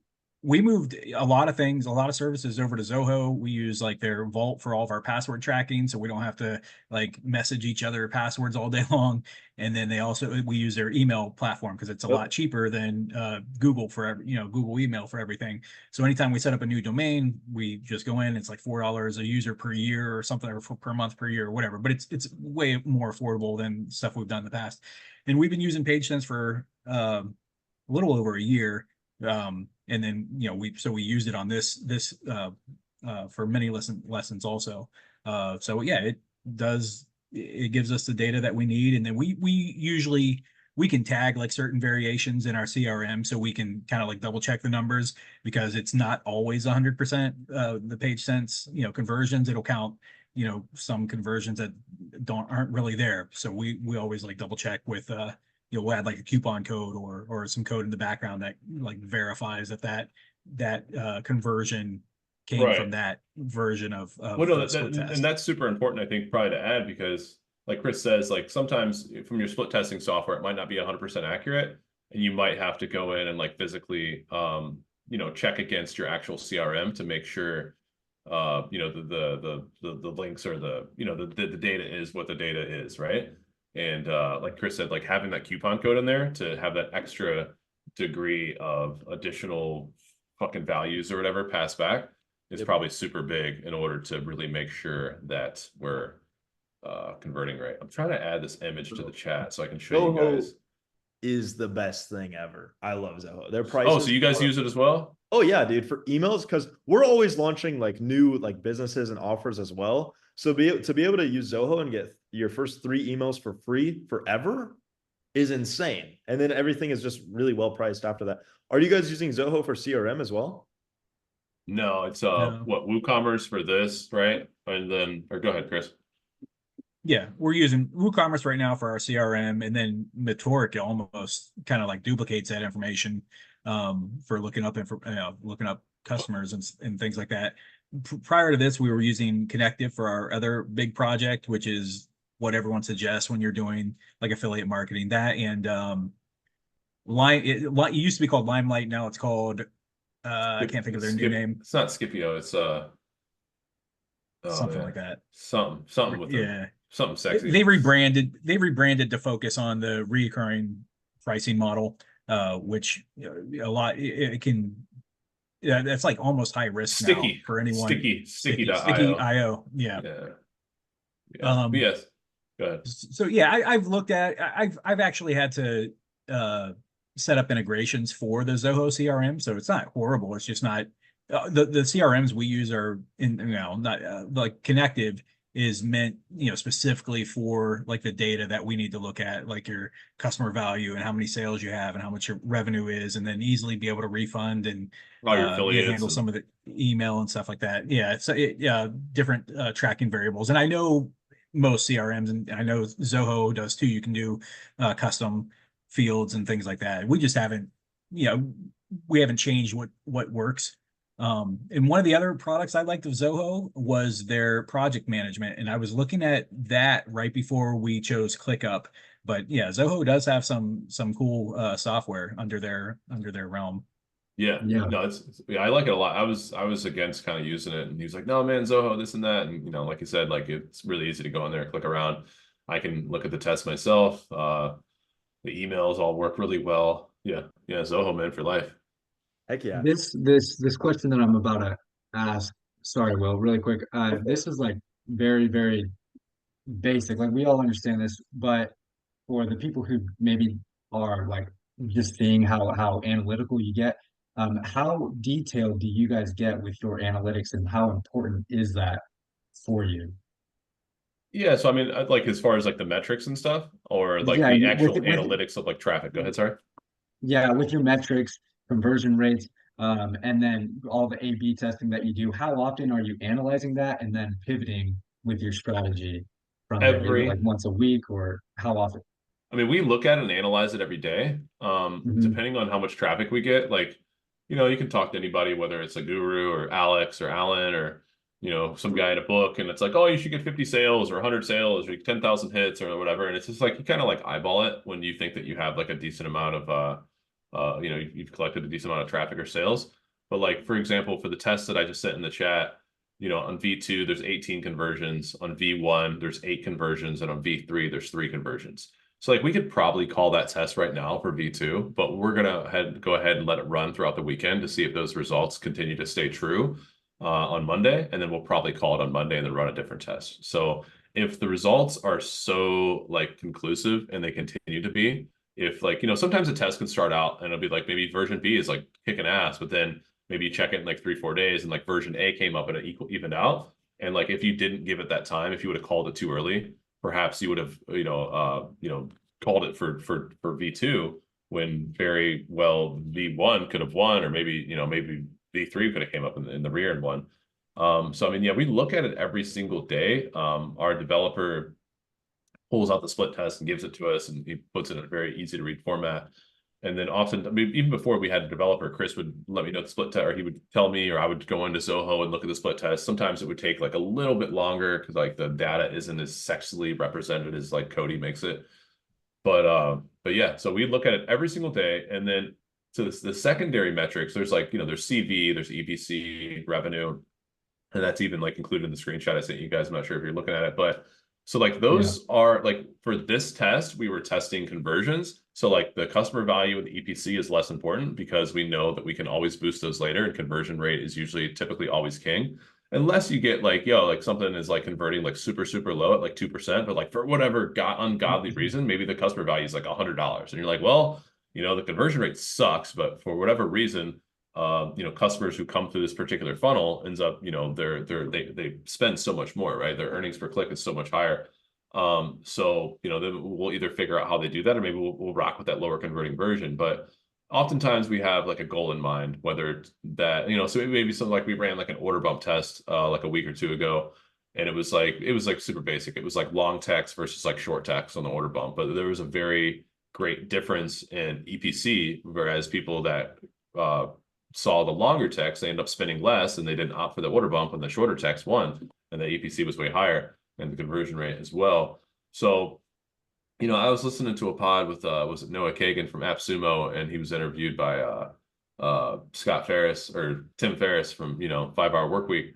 we moved a lot of things, a lot of services over to Zoho. We use like their Vault for all of our password tracking, so we don't have to like message each other passwords all day long. And then we use their email platform because it's a lot cheaper than Google Google email for everything. So anytime we set up a new domain, we just go in. It's like $4 a user per year or something, or per month per year or whatever. But it's way more affordable than stuff we've done in the past. And we've been using PageSense for a little over a year. And then, you know, we used it on this for many lessons also. So yeah, it gives us the data that we need. And then we can tag like certain variations in our CRM so we can kind of like double check the numbers, because it's not always 100% the PageSense, you know, conversions. It'll count, you know, some conversions that aren't really there. So we always like double check with we'll add like a coupon code or some code in the background that like verifies that conversion came from that version of and that's super important, I think, probably to add, because like Chris says, like sometimes from your split testing software, it might not be 100% accurate, and you might have to go in and like physically check against your actual CRM to make sure the links or the data is what the data is, right? And like Chris said, like having that coupon code in there to have that extra degree of additional fucking values or whatever passed back is probably super big in order to really make sure that we're converting right. I'm trying to add this image to the chat so I can show you guys. Is the best thing ever. I love Zoho. Their prices. Oh, so you guys use it as well? Oh yeah, dude, for emails, because we're always launching like new like businesses and offers as well. So to be able to use Zoho and get your first 3 emails for free forever is insane. And then everything is just really well priced after that. Are you guys using Zoho for CRM as well? No, it's No. what WooCommerce for this, right? And then, or go ahead, Chris. Yeah, we're using WooCommerce right now for our CRM, and then Metoric almost kind of like duplicates that information for looking up customers and things like that. Prior to this, we were using Connective for our other big project, which is what everyone suggests when you're doing like affiliate marketing. That and it used to be called Limelight, now it's called I can't think of their new name. It's not Scipio. It's Something like that. Something with Yeah. something sexy. They rebranded to focus on the recurring pricing model, which a lot it can. Yeah, that's like almost high risk now for anyone. Sticky.io. Sticky.io. Yeah. Yes. Go ahead. So yeah, I've looked at. I've actually had to set up integrations for the Zoho CRM, so it's not horrible. It's just not the CRMs we use are not like Connective is meant specifically for like the data that we need to look at, like your customer value and how many sales you have and how much your revenue is, and then easily be able to refund and all your affiliates handle some of the email and stuff like that. Yeah, so different tracking variables, and I know most CRMs, and I know Zoho does too. You can do custom fields and things like that. We just haven't, we haven't changed what works. And one of the other products I liked of Zoho was their project management, and I was looking at that right before we chose ClickUp. But yeah, Zoho does have some cool software under their realm. Yeah, no, I like it a lot. I was against kind of using it, and he was like, "No, man, Zoho, this and that," and like you said, like it's really easy to go in there, click around. I can look at the test myself. The emails all work really well. Yeah, Zoho, man, for life. Heck yeah. This question that I'm about to ask, sorry, Will, really quick. This is like very, very basic. Like we all understand this, but for the people who maybe are like just seeing how analytical you get, how detailed do you guys get with your analytics, and how important is that for you? Yeah, so I mean, like as far as like the metrics and stuff, or like Yeah, the actual analytics of like traffic. Go ahead, sorry. yeah, with your metrics, conversion rates, and then all the A/B testing that you do, how often are you analyzing that and then pivoting with your strategy from there? Is it like Every once a week, or how often? I mean, we look at it and analyze it every day. Hmm. Depending on how much traffic we get, like, you can talk to anybody, whether it's a guru or Alex or Alan or, some guy in a book, and it's like, oh, you should get 50 sales or 100 sales or 10,000 hits or whatever. And it's just like, you kind of like eyeball it when you think that you have like a decent amount of, you've collected a decent amount of traffic or sales. But like, for example, for the test that I just sent in the chat, on V2, there's 18 conversions. On V1, there's 8 conversions. And on V3, there's 3 conversions. So like we could probably call that test right now for V2, but we're gonna go ahead and let it run throughout the weekend to see if those results continue to stay true on Monday, and then we'll probably call it on Monday and then run a different test. So if the results are so like conclusive and they continue to be, if like sometimes a test can start out and it'll be like maybe version B is like kicking ass, but then maybe you check it in like 3-4 days and like version A came up and it evened out. And like if you didn't give it that time, if you would have called it too early, perhaps you would have called it for V2 when very well V1 could have won, or maybe maybe V3 could have came up in the rear and won. So I mean, yeah, we look at it every single day. Our developer pulls out the split test and gives it to us, and he puts it in a very easy to read format. And then often, I mean, even before we had a developer, Chris would let me know the split test, or he would tell me, or I would go into Zoho and look at the split test. Sometimes it would take like a little bit longer because like the data isn't as sexily represented as like Cody makes it. But yeah, so we look at it every single day. And then so the secondary metrics, there's like, there's CV, there's EPC, revenue, and that's even like included in the screenshot I sent you guys. I'm not sure if you're looking at it, but so like those are like for this test, we were testing conversions. So like the customer value of the EPC is less important because we know that we can always boost those later, and conversion rate is typically always king. Unless you get like, like something is like converting like super, super low at like 2%, but like for whatever ungodly reason, maybe the customer value is like $100. And you're like, well, the conversion rate sucks, but for whatever reason, customers who come through this particular funnel ends up, they spend so much more, right? Their earnings per click is so much higher. So, then we'll either figure out how they do that, or maybe we'll rock with that lower converting version. But oftentimes we have like a goal in mind, whether it's that, so maybe something like we ran like an order bump test like a week or two ago, and it was like super basic. It was like long text versus like short text on the order bump, but there was a very great difference in EPC, whereas people that saw the longer text, they end up spending less and they didn't opt for the order bump, and the shorter text won, and the EPC was way higher and the conversion rate as well. So I was listening to a pod with was it Noah Kagan from AppSumo, and he was interviewed by Scott Ferris or Tim Ferriss from 5 Hour Workweek,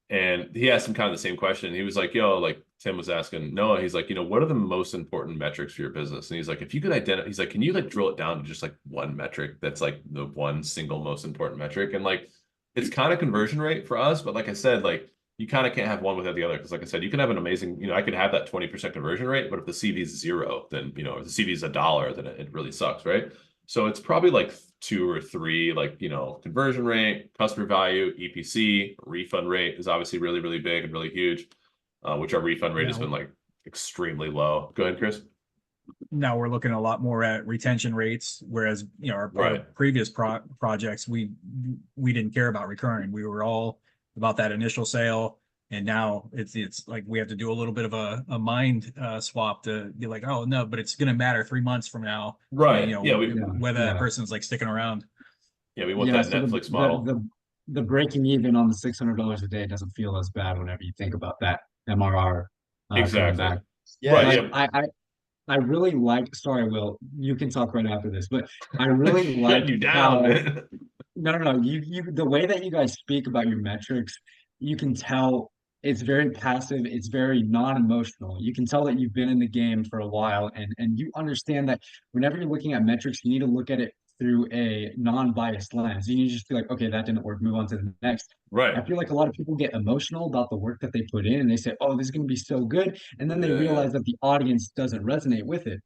and he asked him kind of the same question. He was like, "Yo, like Tim was asking Noah, he's like, what are the most important metrics for your business?" And he's like, "If you could identify," he's like, "can you like drill it down to just like one metric that's like the one single most important metric?" And like, it's kind of conversion rate for us, but like I said, like you kind of can't have one without the other, because like I said, you can have an amazing, I could have that 20% conversion rate, but if the CV is 0, then if the CV is $1, then it really sucks, right? So it's probably like 2 or 3, like conversion rate, customer value, EPC, refund rate is obviously really, really big and really huge, which our refund rate has been like extremely low. Go ahead, Chris. Now we're looking a lot more at retention rates, whereas our previous projects we didn't care about recurring. We were all about that initial sale, and now it's like we have to do a little bit of a mind swap to be like, oh no, but it's going to matter 3 months from now, right? Whether that person's like sticking around. Yeah, we want that Netflix model. The breaking even on the $600 a day doesn't feel as bad whenever you think about that MRR exactly. coming back. Yeah, right. Yeah. I really like. Sorry, Will. You can talk right after this, but I really like you down, man. No. You the way that you guys speak about your metrics, you can tell it's very passive. It's very non-emotional. You can tell that you've been in the game for a while, and you understand that whenever you're looking at metrics, you need to look at it through a non-biased lens. You need to just be like, okay, that didn't work. Move on to the next. Right. I feel like a lot of people get emotional about the work that they put in, and they say, "Oh, this is going to be so good," and then they realize that the audience doesn't resonate with it,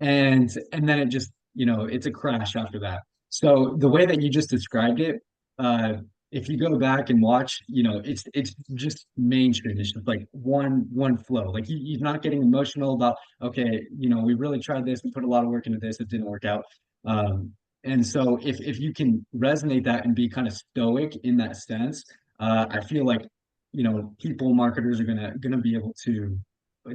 and then it just it's a crash after that. So the way that you just described it, uh, if you go back and watch, it's just mainstream. It's just like one flow. Like you're not getting emotional about, okay, we really tried this, we put a lot of work into this, it didn't work out. And so if you can resonate that and be kind of stoic in that sense, I feel like people marketers are gonna be able to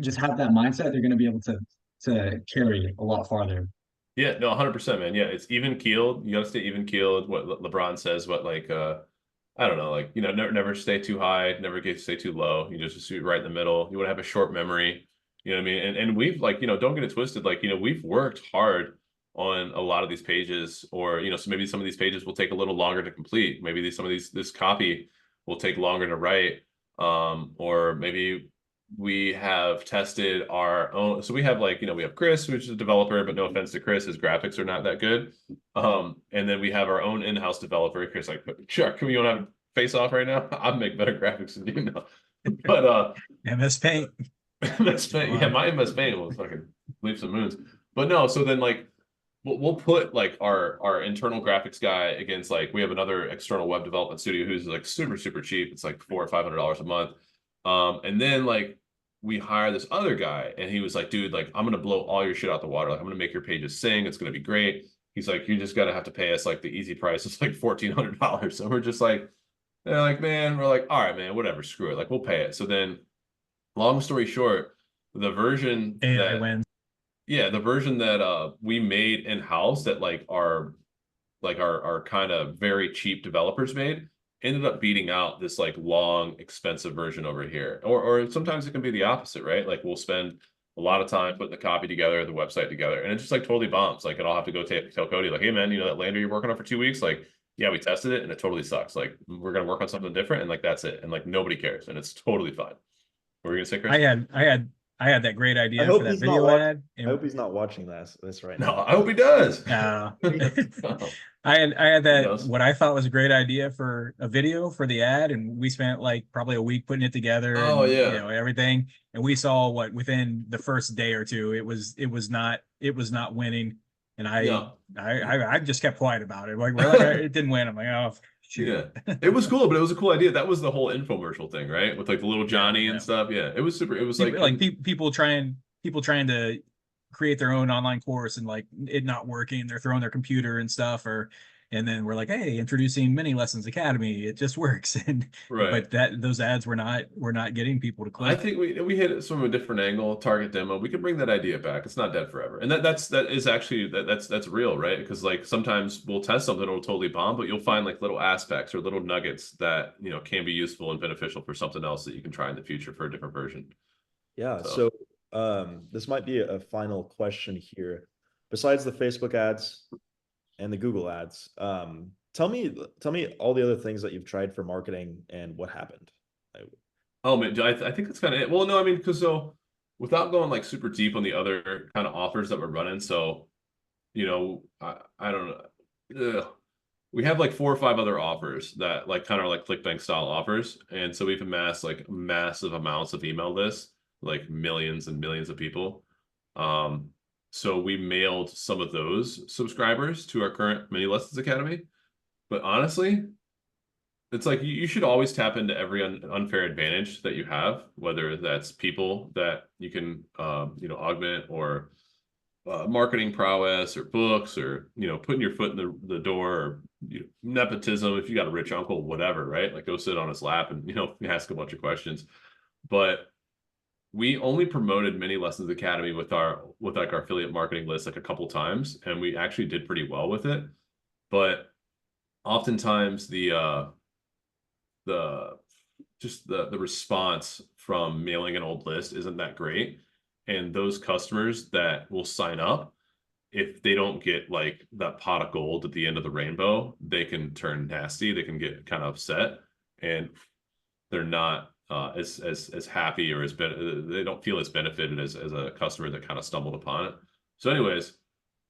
just have that mindset. They're gonna be able to carry a lot farther. Yeah, no, 100%, man. Yeah, it's even keeled. You got to stay even keeled. What LeBron says, what like I don't know, like never stay too high, never stay too low. You just shoot right in the middle. You want to have a short memory. You know what I mean? And we've like, don't get it twisted. Like, we've worked hard on a lot of these pages, or so maybe some of these pages will take a little longer to complete. Maybe some of this copy will take longer to write. Or maybe we have tested our own. So we have like, we have Chris, which is a developer, but no offense to Chris, his graphics are not that good. And then we have our own in-house developer. Chris, like, Chuck, can we want to have face off right now? I make better graphics than you know. But MS Paint. MS Paint. Yeah, my MS Paint will fucking leave some moons. But no, so then like we'll put like our internal graphics guy against, like, we have another external web development studio who's like super, super cheap. It's like $400 or $500 a month. And then like we hire this other guy, and he was like, dude, like, I'm gonna blow all your shit out the water. Like, I'm gonna make your pages sing. It's gonna be great. He's like, you just gotta have to pay us like the easy price. It's like $1,400. So we're just like, they're like, man, we're like, all right, man, whatever, screw it. Like, we'll pay it. So then, long story short, the version that the version that we made in-house that like our kind of very cheap developers made ended up beating out this like long, expensive version over here. Or sometimes it can be the opposite, right? Like, we'll spend a lot of time putting the copy together, the website together, and it just like totally bombs. Like, and I'll have to go tell Cody, like, hey man, that lander you're working on for 2 weeks, like, yeah, we tested it and it totally sucks. Like, we're gonna work on something different, and like that's it. And like nobody cares, and it's totally fine. What were you gonna say, Chris? I had that great idea for that video ad. I hope he's not watching this right now. No, I hope he does. I had that what I thought was a great idea for a video for the ad, and we spent like probably a week putting it together. Oh, and, yeah. everything. And we saw within the first day or two, it was not winning. And I just kept quiet about it. Like, it didn't win. I'm like, oh shoot. Yeah, it was cool, but it was a cool idea. That was the whole infomercial thing, right? With like the little Johnny and stuff. Yeah, it was super. It was like people trying to create their own online course and like it not working, they're throwing their computer and stuff, and then we're like, hey, introducing Mini Lessons Academy, it just works. And Right. but those ads were not getting people to I click. think we hit it from a different angle, target demo. We could bring that idea back. It's not dead forever. And that is actually that's real, right? Because like sometimes we'll test something it'll totally bomb, but you'll find like little aspects or little nuggets that, can be useful and beneficial for something else that you can try in the future for a different version. Yeah. So this might be a final question here. Besides the Facebook ads and the Google ads, tell me all the other things that you've tried for marketing and what happened. Oh man, I think that's kind of it. Well, no, I mean, because so without going like super deep on the other kind of offers that we're running, so I don't know. Ugh. We have like 4 or 5 other offers that like kind of like ClickBank style offers, and so we've amassed like massive amounts of email lists, like millions and millions of people. So we mailed some of those subscribers to our current Mini Lessons Academy, but honestly, it's like you should always tap into every unfair advantage that you have, whether that's people that you can augment, or marketing prowess, or books, or putting your foot in the door, or nepotism. If you got a rich uncle, whatever, right? Like go sit on his lap and ask a bunch of questions. But we only promoted Mini Lessons Academy with our affiliate marketing list like a couple times, and we actually did pretty well with it. But oftentimes the response from mailing an old list isn't that great, and those customers that will sign up, if they don't get like that pot of gold at the end of the rainbow, they can turn nasty, they can get kind of upset, and they're not as happy, or they don't feel as benefited as a customer that kind of stumbled upon it. So anyways,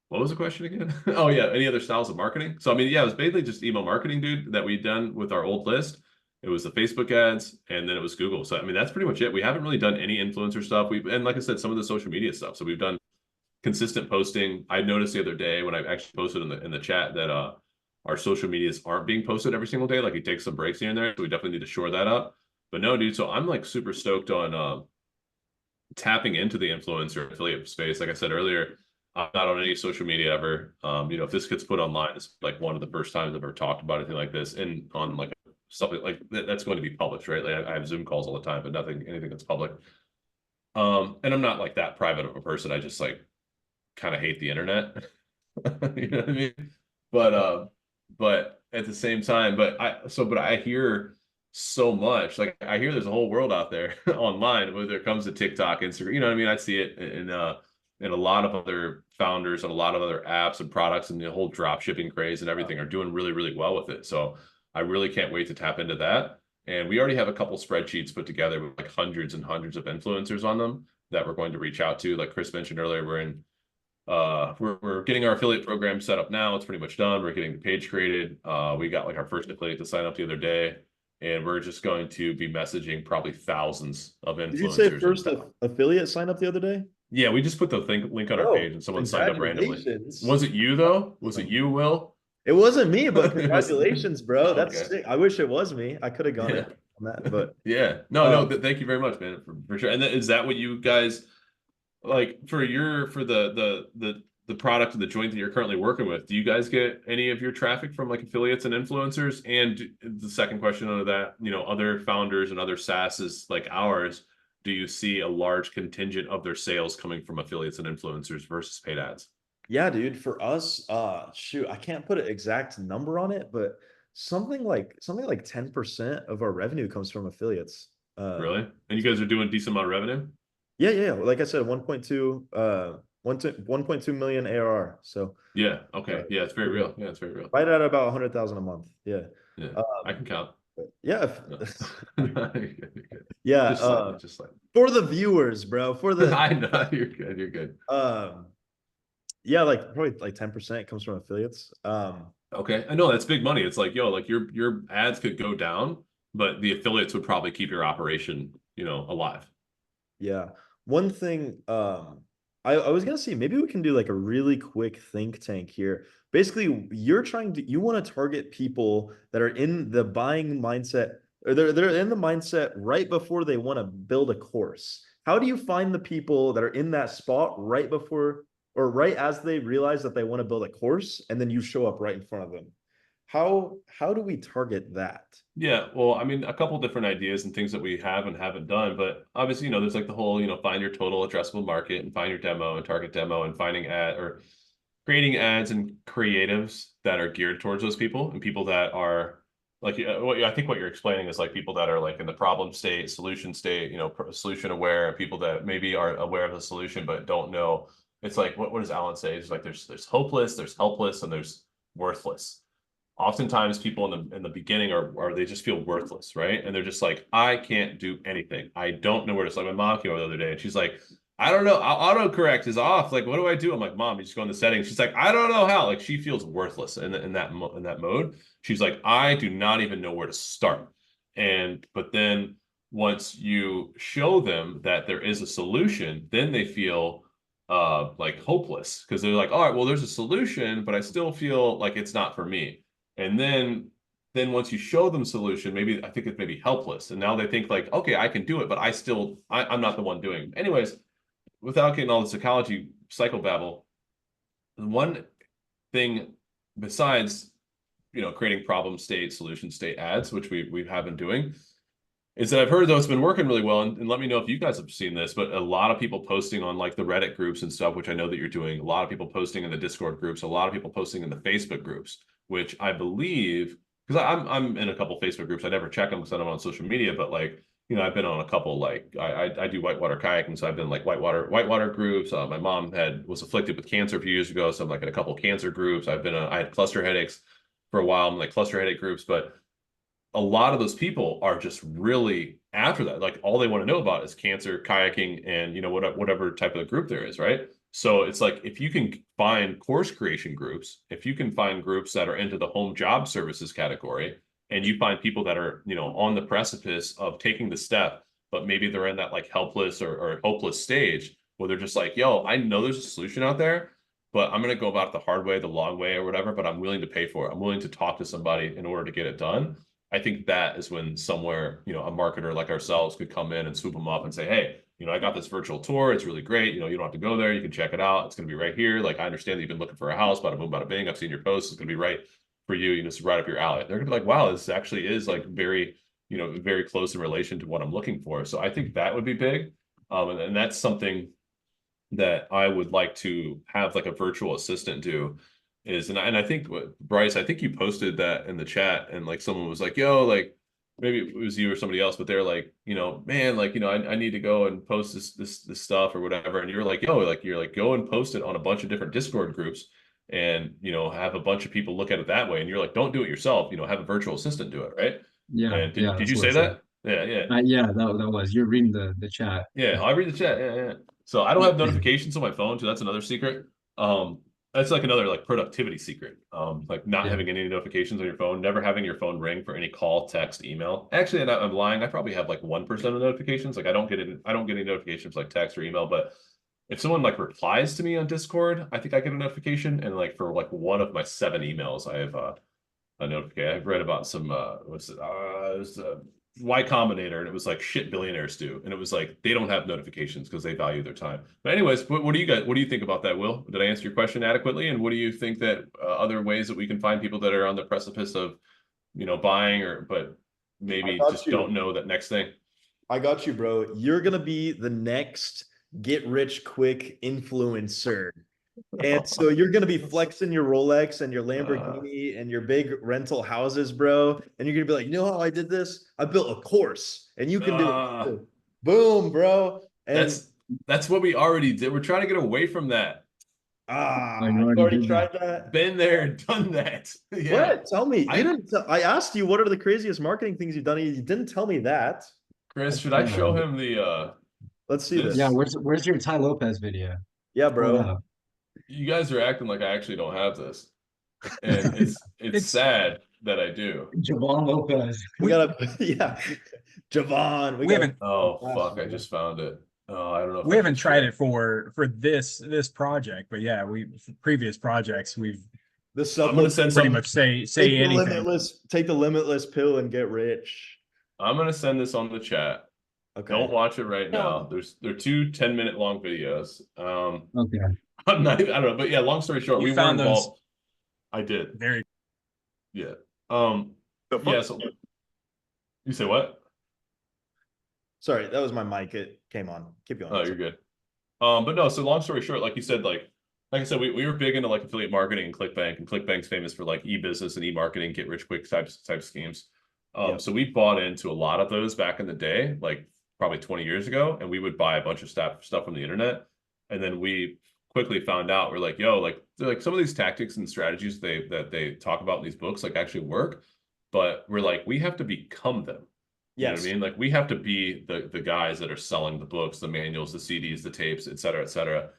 what was the question again? Oh yeah, any other styles of marketing? So I mean, yeah, it was basically just email marketing, dude, that we'd done with our old list. It was the Facebook ads, and then it was Google. So I mean, that's pretty much it. We haven't really done any influencer stuff. And like I said, some of the social media stuff. So we've done consistent posting. I noticed the other day when I actually posted in the chat that our social medias aren't being posted every single day. Like we take some breaks here and there. So we definitely need to shore that up. But no, dude. So I'm like super stoked on tapping into the influencer affiliate space. Like I said earlier, I'm not on any social media ever. If this gets put online, it's like one of the first times I've ever talked about anything like this, and on like something like that's going to be published, right? Like I have Zoom calls all the time, but anything that's public. And I'm not like that private of a person. I just like kind of hate the internet. You know what I mean? But at the same time, but I hear so much. Like I hear there's a whole world out there online, whether it comes to TikTok, Instagram, you know what I mean? I see it in a lot of other founders and a lot of other apps and products, and the whole drop shipping craze and everything are doing really, really well with it. So I really can't wait to tap into that. And we already have a couple spreadsheets put together with like hundreds and hundreds of influencers on them that we're going to reach out to. Like Chris mentioned earlier, we're getting our affiliate program set up now. It's pretty much done. We're getting the page created. We got like our first affiliate to sign up the other day, and we're just going to be messaging probably thousands of influencers. Did you say first affiliate sign up the other day? Yeah, we just put the link on our page, and someone signed up randomly. Was it you though? Was it you, Will? It wasn't me, but congratulations, bro. That's Okay. sick. I wish it was me. I could have gone in on that, but yeah, no, thank you very much, man, for sure. And is that what you guys like for the product of the joint that you're currently working with? Do you guys get any of your traffic from like affiliates and influencers? And the second question under that, other founders and other SaaSes like ours, do you see a large contingent of their sales coming from affiliates and influencers versus paid ads? Yeah, dude, for us, shoot, I can't put an exact number on it, but something like 10% of our revenue comes from affiliates. Really? And you guys are doing a decent amount of revenue? Yeah. Like I said, 1.2 million ARR. So yeah, okay. Yeah, it's very real. Yeah, it's very real. Right at about 100,000 a month. Yeah. I can count. Yeah. Yeah. Just like for the viewers, bro. For the I know you're good. Yeah, like probably like 10% comes from affiliates. Okay. I know that's big money. It's like, like your ads could go down, but the affiliates would probably keep your operation, alive. Yeah. One thing I was gonna see, maybe we can do like a really quick think tank here. Basically, you want to target people that are in the buying mindset, or they're in the mindset right before they want to build a course. how do you find the people that are in that spot right before or right as they realize that they want to build a course, and then you show up right in front of them? How do we target that? Yeah, well, I mean, a couple different ideas and things that we have and haven't done, but obviously, there's like the whole, find your total addressable market and find your demo and target demo and finding or creating ads and creatives that are geared towards those people and people that are like, I think what you're explaining is like people that are like in the problem state, solution state, solution aware, people that maybe are aware of the solution but don't know. It's like, what does Alan say? It's like there's hopeless, there's helpless, and there's worthless. Oftentimes people in the beginning are they just feel worthless, right? And they're just like, I can't do anything. I don't know where to start. My mom came over the other day and she's like, I don't know. Autocorrect is off. Like, what do I do? I'm like, Mom, you just go in the settings. She's like, I don't know how. Like, she feels worthless in that mode. She's like, I do not even know where to start. But then once you show them that there is a solution, then they feel like hopeless because they're like, all right, well, there's a solution, but I still feel like it's not for me. And then once you show them solution, maybe I think it's maybe helpless. And now they think like, okay, I can do it, but I'm not the one doing it. Anyways, without getting all the psychology psychobabble, one thing besides, creating problem state, solution state ads, which we have been doing, is that I've heard though it's been working really well. And let me know if you guys have seen this, but a lot of people posting on like the Reddit groups and stuff, which I know that you're doing, a lot of people posting in the Discord groups, a lot of people posting in the Facebook groups, which I believe, because I'm in a couple Facebook groups, I never check them because I don't on social media, but like, I've been on a couple, like I do whitewater kayaking, so I've been like whitewater groups. My mom was afflicted with cancer a few years ago, so I'm like in a couple cancer groups. I had cluster headaches for a while. I'm like cluster headache groups, but a lot of those people are just really after that. Like all they want to know about is cancer, kayaking, and whatever type of group there is, right? So it's like if you can find course creation groups, if you can find groups that are into the home job services category, and you find people that are, on the precipice of taking the step, but maybe they're in that like helpless or hopeless stage where they're just like, yo, I know there's a solution out there, but I'm going to go about it the hard way, the long way or whatever, but I'm willing to pay for it. I'm willing to talk to somebody in order to get it done. I think that is when somewhere, a marketer like ourselves could come in and swoop them up and say, hey, I got this virtual tour. It's really great. You don't have to go there. You can check it out. It's going to be right here. Like, I understand that you've been looking for a house, bada boom, bada bing. I've seen your posts. It's going to be right for you. It's right up your alley. They're going to be like, wow, this actually is like very, very close in relation to what I'm looking for. So I think that would be big. And that's something that I would like to have like a virtual assistant do. And I think Bryce, I think you posted that in the chat, and like someone was like, yo, like maybe it was you or somebody else, but they're like, man, like, I need to go and post this stuff or whatever. And you're like, yo, like, you're like, go and post it on a bunch of different Discord groups and, have a bunch of people look at it that way. And you're like, don't do it yourself, have a virtual assistant do it. Right. Yeah. And Yeah, did you say that? Yeah. Yeah. yeah, that was, you're reading the chat. Yeah. I read the chat. Yeah. Yeah. So I don't have notifications on my phone too. That's another secret. That's like another like productivity secret. Like not having any notifications on your phone, never having your phone ring for any call, text, email. Actually, I'm lying. I probably have like 1% of notifications. Like I don't get any notifications like text or email, but if someone like replies to me on Discord, I think I get a notification. And like for like one of my 7 emails, I have a notification. I've read about some it was Y Combinator, and it was like shit billionaires do, and it was like they don't have notifications because they value their time. But anyways, what do you think about that, Will? Did I answer your question adequately? And what do you think that other ways that we can find people that are on the precipice of buying but maybe just don't know that next thing? I got you, bro. You're gonna be the next get rich quick influencer. And so you're going to be flexing your Rolex and your Lamborghini and your big rental houses, bro. And you're going to be like, you know how I did this? I built a course, and you can do it too. Boom, bro. And that's what we already did. We're trying to get away from that. you already tried that? Been there and done that. Yeah. What? Tell me. I asked you what are the craziest marketing things you've done. You didn't tell me that. Chris, should I show him the let's see this. Yeah, where's your Ty Lopez video? Yeah, bro. You guys are acting like I actually don't have this. And it's sad that I do. Javon Lopez. We gotta Javon. We haven't fuck, I just found it. Oh, I don't know. We haven't tried it for this project, but yeah, previous projects I'm gonna send pretty much say anything. Take the limitless pill and get rich. I'm gonna send this on the chat. Okay. Don't watch it right now. They're two 10-minute long videos. Okay. I don't know, but yeah, long story short, You we were found those involved. I did. very Yeah. Yeah, so you say what? Sorry, that was my mic. It came on. Keep going. Oh, you're good. But no, so long story short, like you said, like I said, we were big into like affiliate marketing and ClickBank, and ClickBank's famous for like e-business and e-marketing, get rich quick type schemes. Yep. So we bought into a lot of those back in the day, like probably 20 years ago, and we would buy a bunch of stuff from the internet. And then we quickly found out, we're like, yo, like some of these tactics and strategies that they talk about in these books like actually work, but we're like, we have to become them. You know what I Yes. mean? Like we have to be the guys that are selling the books, the manuals, the CDs, the tapes, et cetera, et cetera.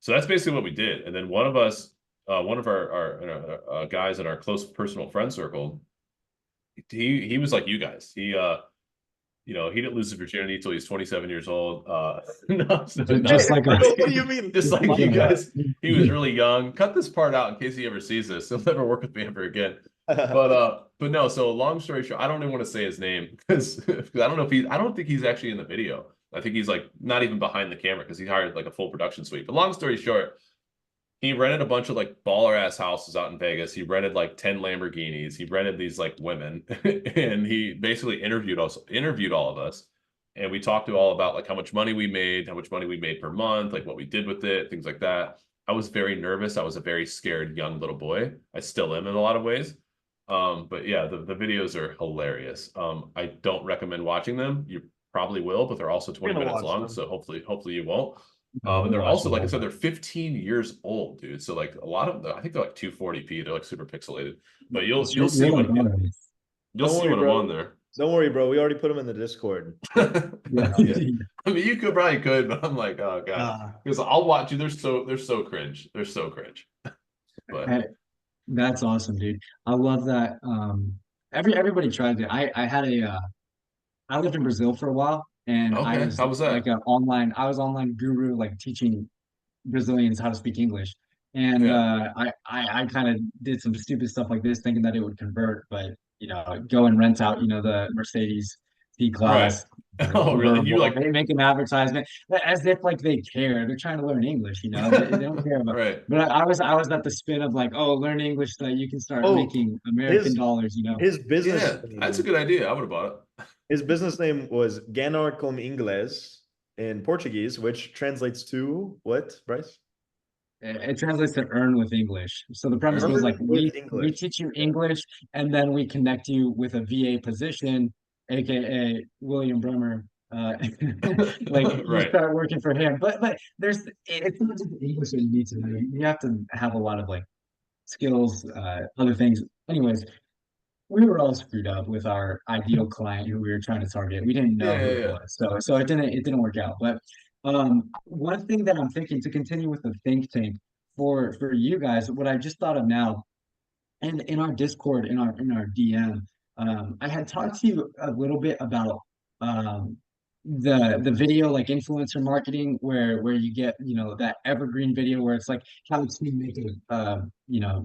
So that's basically what we did. And then one of us, one of our guys in our close personal friend circle, he was like you guys. He he didn't lose his virginity until he's 27 years old. No, Just like us. What do you mean? just like you Yeah. guys. He was really young. Cut this part out in case he ever sees this. He'll never work with me ever again. But no, so long story short, I don't even want to say his name because I don't know if I don't think he's actually in the video. I think he's like not even behind the camera because he hired like a full production suite. But long story short, he rented a bunch of like baller ass houses out in Vegas. He rented like 10 Lamborghinis. He rented these like women and he basically interviewed all of us. And we talked to all about like how much money we made, how much money we made per month, like what we did with it, things like that. I was very nervous. I was a very scared young little boy. I still am in a lot of ways. But yeah, the videos are hilarious. I don't recommend watching them. You probably will, but they're also 20 minutes long. Them. So hopefully you won't. No, And they're we'll also, watch like I them. said, they're 15 years old, dude. So like a lot of them, I think they're like 240p. They're like super pixelated, but you'll You're see like when us. you'll Don't see worry, when I'm bro. on there. Don't worry, bro. We already put them in the Discord. Yeah. Yeah. I mean, you probably could, but I'm like, oh god, Nah. because I'll watch you. They're so cringe. They're so cringe. But Hey, that's awesome, dude. I love that. Everybody tries it. I lived in Brazil for a while, and I okay, was how was like that? I was online guru, like teaching Brazilians how to speak English. And Yeah, I kind of did some stupid stuff like this, thinking that it would convert, but go and rent out, the Mercedes right. C-Class Oh, really? You convertible. like They make an advertisement as if like they care. They're trying to learn English, they don't care about. right? But I was at the spin of like, oh, learn English so that you can start Oh, making American his dollars. his business Yeah, that's a name, good idea. I would have bought it. his business name was Ganhar com Inglês in Portuguese, which translates to what, Bryce? It translates to earn with English. So the premise was like Earn with we English. teach you Yeah. English and then we connect you with a VA position, aka William Bremer. Like you Right. start working for him. But it's not just English that you need to know. You have to have a lot of like skills, other things. Anyways, we were all screwed up with our ideal client who we were trying to target. We didn't know Yeah, who yeah, it yeah. was, so it didn't work out. But one thing that I'm thinking to continue with the think tank for you guys, what I just thought of now, and in our Discord, in our DM, I had talked to you a little bit about um, the video like influencer marketing, where you get that evergreen video where it's like how to make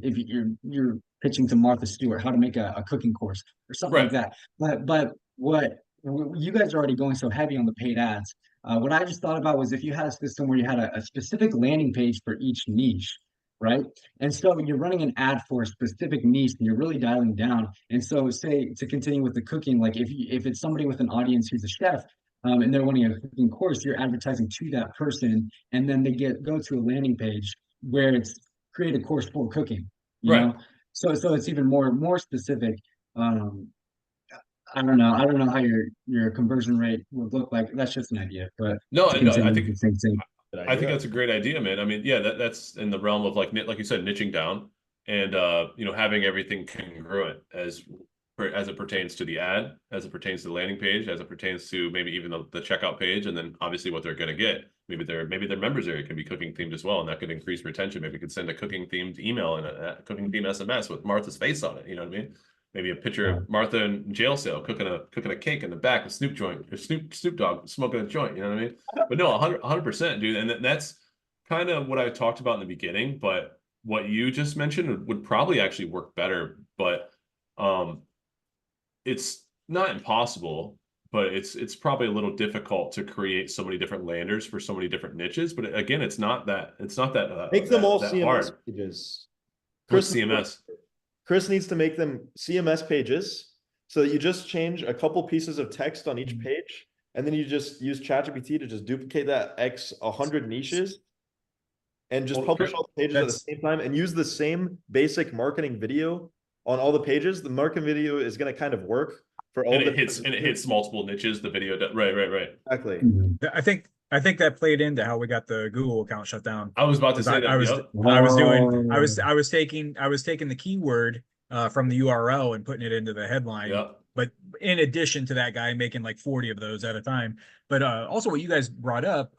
if you're pitching to Martha Stewart how to make a cooking course or something like Right. that. But what you guys are already going so heavy on the paid ads. What I just thought about was if you had a system where you had a specific landing page for each niche, right? And so you're running an ad for a specific niche and you're really dialing down. And so say to continue with the cooking, like if it's somebody with an audience who's a chef, and they're wanting a cooking course, you're advertising to that person, and then they go to a landing page where it's create a course for cooking, you Right. know? So it's even more specific. Um, I don't know how your conversion rate would look like. That's just an idea, but No, to no, continue with the same thing. Good I think idea. that's a great idea, man. I mean, yeah, that's in the realm of like you said, niching down and having everything congruent as it pertains to the ad, as it pertains to the landing page, as it pertains to maybe even the checkout page, and then obviously what they're going to get. Maybe their members area can be cooking themed as well, and that could increase retention. Maybe we could send a cooking themed email and a cooking themed SMS with Martha's face on it. You know what I mean? Maybe a picture Yeah. of Martha in jail cell cooking a cake in the back of Snoop Dogg smoking a joint. You know what I mean? But no, 100%, dude. And that's kind of what I talked about in the beginning. But what you just mentioned would probably actually work better. But it's not impossible. but it's probably a little difficult to create so many different landers for so many different niches. But again, it's not that Make them all that CMS hard. pages. What's CMS? Chris needs to make them CMS pages so that you just change a couple pieces of text on each page, and then you just use ChatGPT to just duplicate that X 100 niches and just publish all the pages at the same time and use the same basic marketing video on all the pages. The marketing video is going to kind of work for all and it hits multiple niches. The video does. Right. Exactly. I think that played into how we got the Google account shut down. I was about to say that. I was taking the keyword from the URL and putting it into the headline. Yep. But in addition to that guy making like 40 of those at a time. But also what you guys brought up,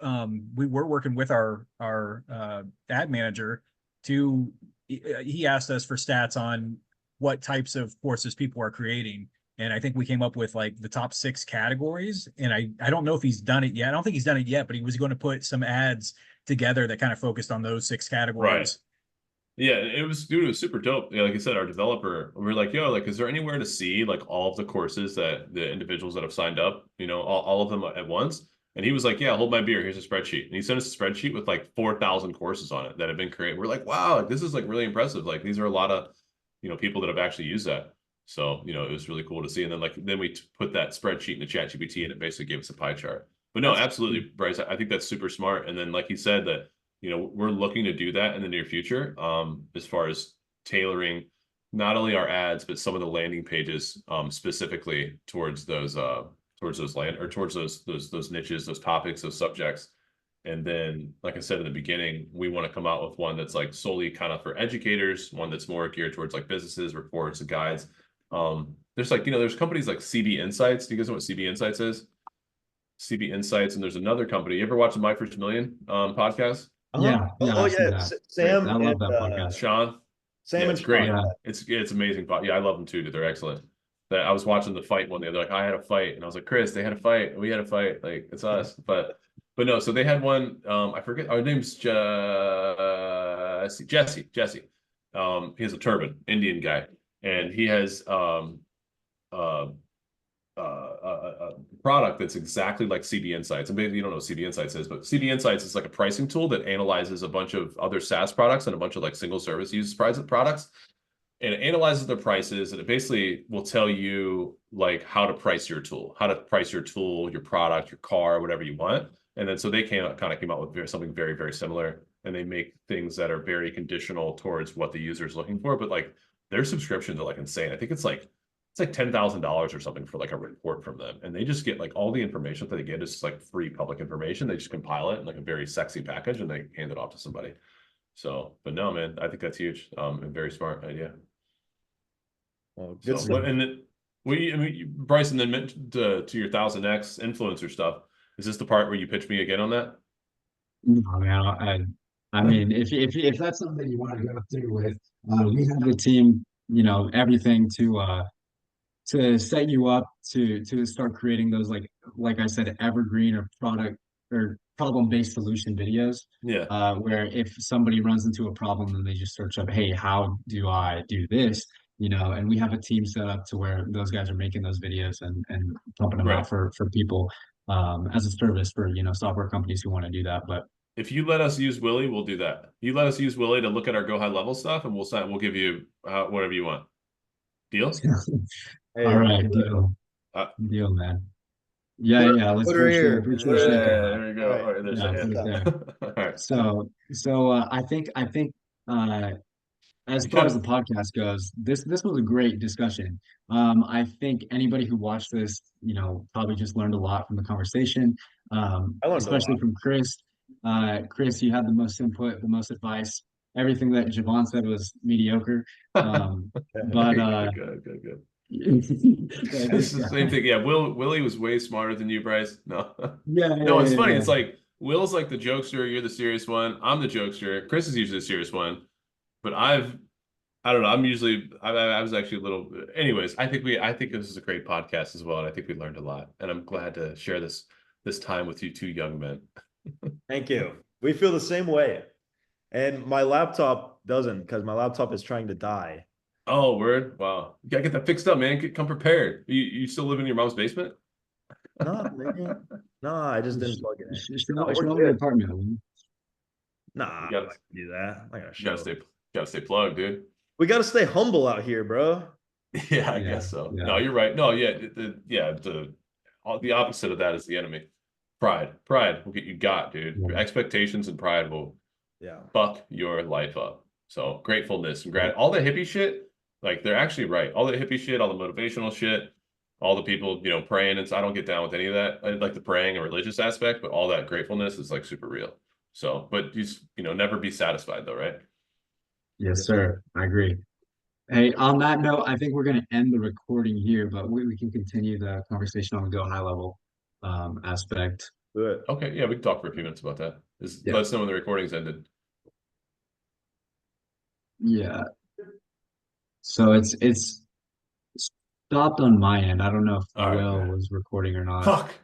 we were working with our ad manager he asked us for stats on what types of courses people are creating. And I think we came up with like the top 6 categories. And I don't know if he's done it yet. I don't think he's done it yet, but he was going to put some ads together that kind of focused on those 6 categories. Right. Yeah, it was super dope. Yeah, like I said, our developer, we were like, yo, like, is there anywhere to see like all of the courses that the individuals that have signed up, all of them at once? And he was like, yeah, hold my beer. Here's a spreadsheet. And he sent us a spreadsheet with like 4,000 courses on it that have been created. We're like, wow, like, this is like really impressive. Like these are a lot of, people that have actually used that. So, it was really cool to see. And then we put that spreadsheet into ChatGPT and it basically gave us a pie chart. But no, absolutely, Bryce, I think that's super smart. And then like he said that, we're looking to do that in the near future, as far as tailoring not only our ads, but some of the landing pages, specifically towards those niches, those topics, those subjects. And then, like I said in the beginning, we want to come out with one that's like solely kind of for educators, one that's more geared towards like businesses, reports, and guides. There's like, there's companies like CB Insights. Do you guys know what CB Insights is? CB Insights, and there's another company. You ever watch the My First Million podcast? Yeah. Sam. I love that podcast. Sean. Sam and it's great. Sean. It's amazing. Yeah, I love them too. They're excellent. I was watching the fight one day. They're like, I had a fight, and I was like, Chris, they had a fight. We had a fight. Like it's us. But no. So they had one. I forget. Our name's Jesse. He has a turban, Indian guy, and he has a product that's exactly like CB Insights. And maybe you don't know what CB Insights is, but CB Insights is like a pricing tool that analyzes a bunch of other SaaS products and a bunch of like single service use products. And it analyzes their prices, and it basically will tell you like how to price your tool, your product, your car, whatever you want. And then so they came out with something very, very similar. And they make things that are very conditional towards what the user is looking for. But like their subscriptions are like insane. I think it's like $10,000 or something for like a report from them. And they just get like all the information that they get is just like free public information. They just compile it in like a very sexy package and they hand it off to somebody. So, but no, man, I think that's huge. And very smart idea. Well, good stuff. And then Bryson then mentioned to your 1000X influencer stuff. Is this the part where you pitch me again on that? No, man. I mean, if that's something you want to go through with, we have the team, everything to set you up to start creating those like I said, evergreen or product or problem-based solution videos. Yeah. Where if somebody runs into a problem, then they just search up, hey, how do I do this? And we have a team set up to where those guys are making those videos and pumping them out for people as a service for software companies who want to do that. But if you let us use Willie, we'll do that. You let us use Willie to look at our Go High Level stuff, and we'll give you whatever you want. Deal? Hey, all right, deal, man. Yeah. Let's put her here. There we go. All right, there's all right. So I think as far as the podcast goes, this was a great discussion. I think anybody who watched this, probably just learned a lot from the conversation. Especially from Chris. Chris, you had the most input, the most advice. Everything that Javon said was mediocre. But good. It's the same thing. Yeah, Willie was way smarter than you, Bryce. No. No, it's funny. It's like Will's like the jokester, you're the serious one. I'm the jokester. Chris is usually the serious one. But I don't know. I was actually a little. Anyways, I think this is a great podcast as well, and I think we learned a lot. And I'm glad to share this time with you two young men. Thank you. We feel the same way. And my laptop doesn't, because my laptop is trying to die. Oh, word! Wow, you gotta get that fixed up, man. Come prepared. You still live in your mom's basement? Nah, man. Nah, I just didn't plug it in. No, Show we're them your good. apartment. Will. Nah, You I'm gotta, not gonna do that. I'm not gonna you gotta show. stay plugged, dude. We gotta stay humble out here, bro. Yeah, I Yeah, guess so. yeah. No, you're right. No, yeah, the opposite of that is the enemy. Pride will get you got, dude. Yeah. Your expectations and pride will Yeah. fuck your life up. So gratefulness and all the hippie shit, like they're actually right. All the hippie shit, all the motivational shit, all the people, praying. And so I don't get down with any of that. I like the praying and religious aspect, but all that gratefulness is like super real. So, but never be satisfied though, right? Yes, sir. I agree. Hey, on that note, I think we're going to end the recording here, but we can continue the conversation on the go high level aspect. Good. Okay, yeah, we can talk for a few minutes about that. Yeah. Let us know when the recording's ended. Yeah. So it's stopped on my end. I don't know if All right. Will was recording or not. Fuck.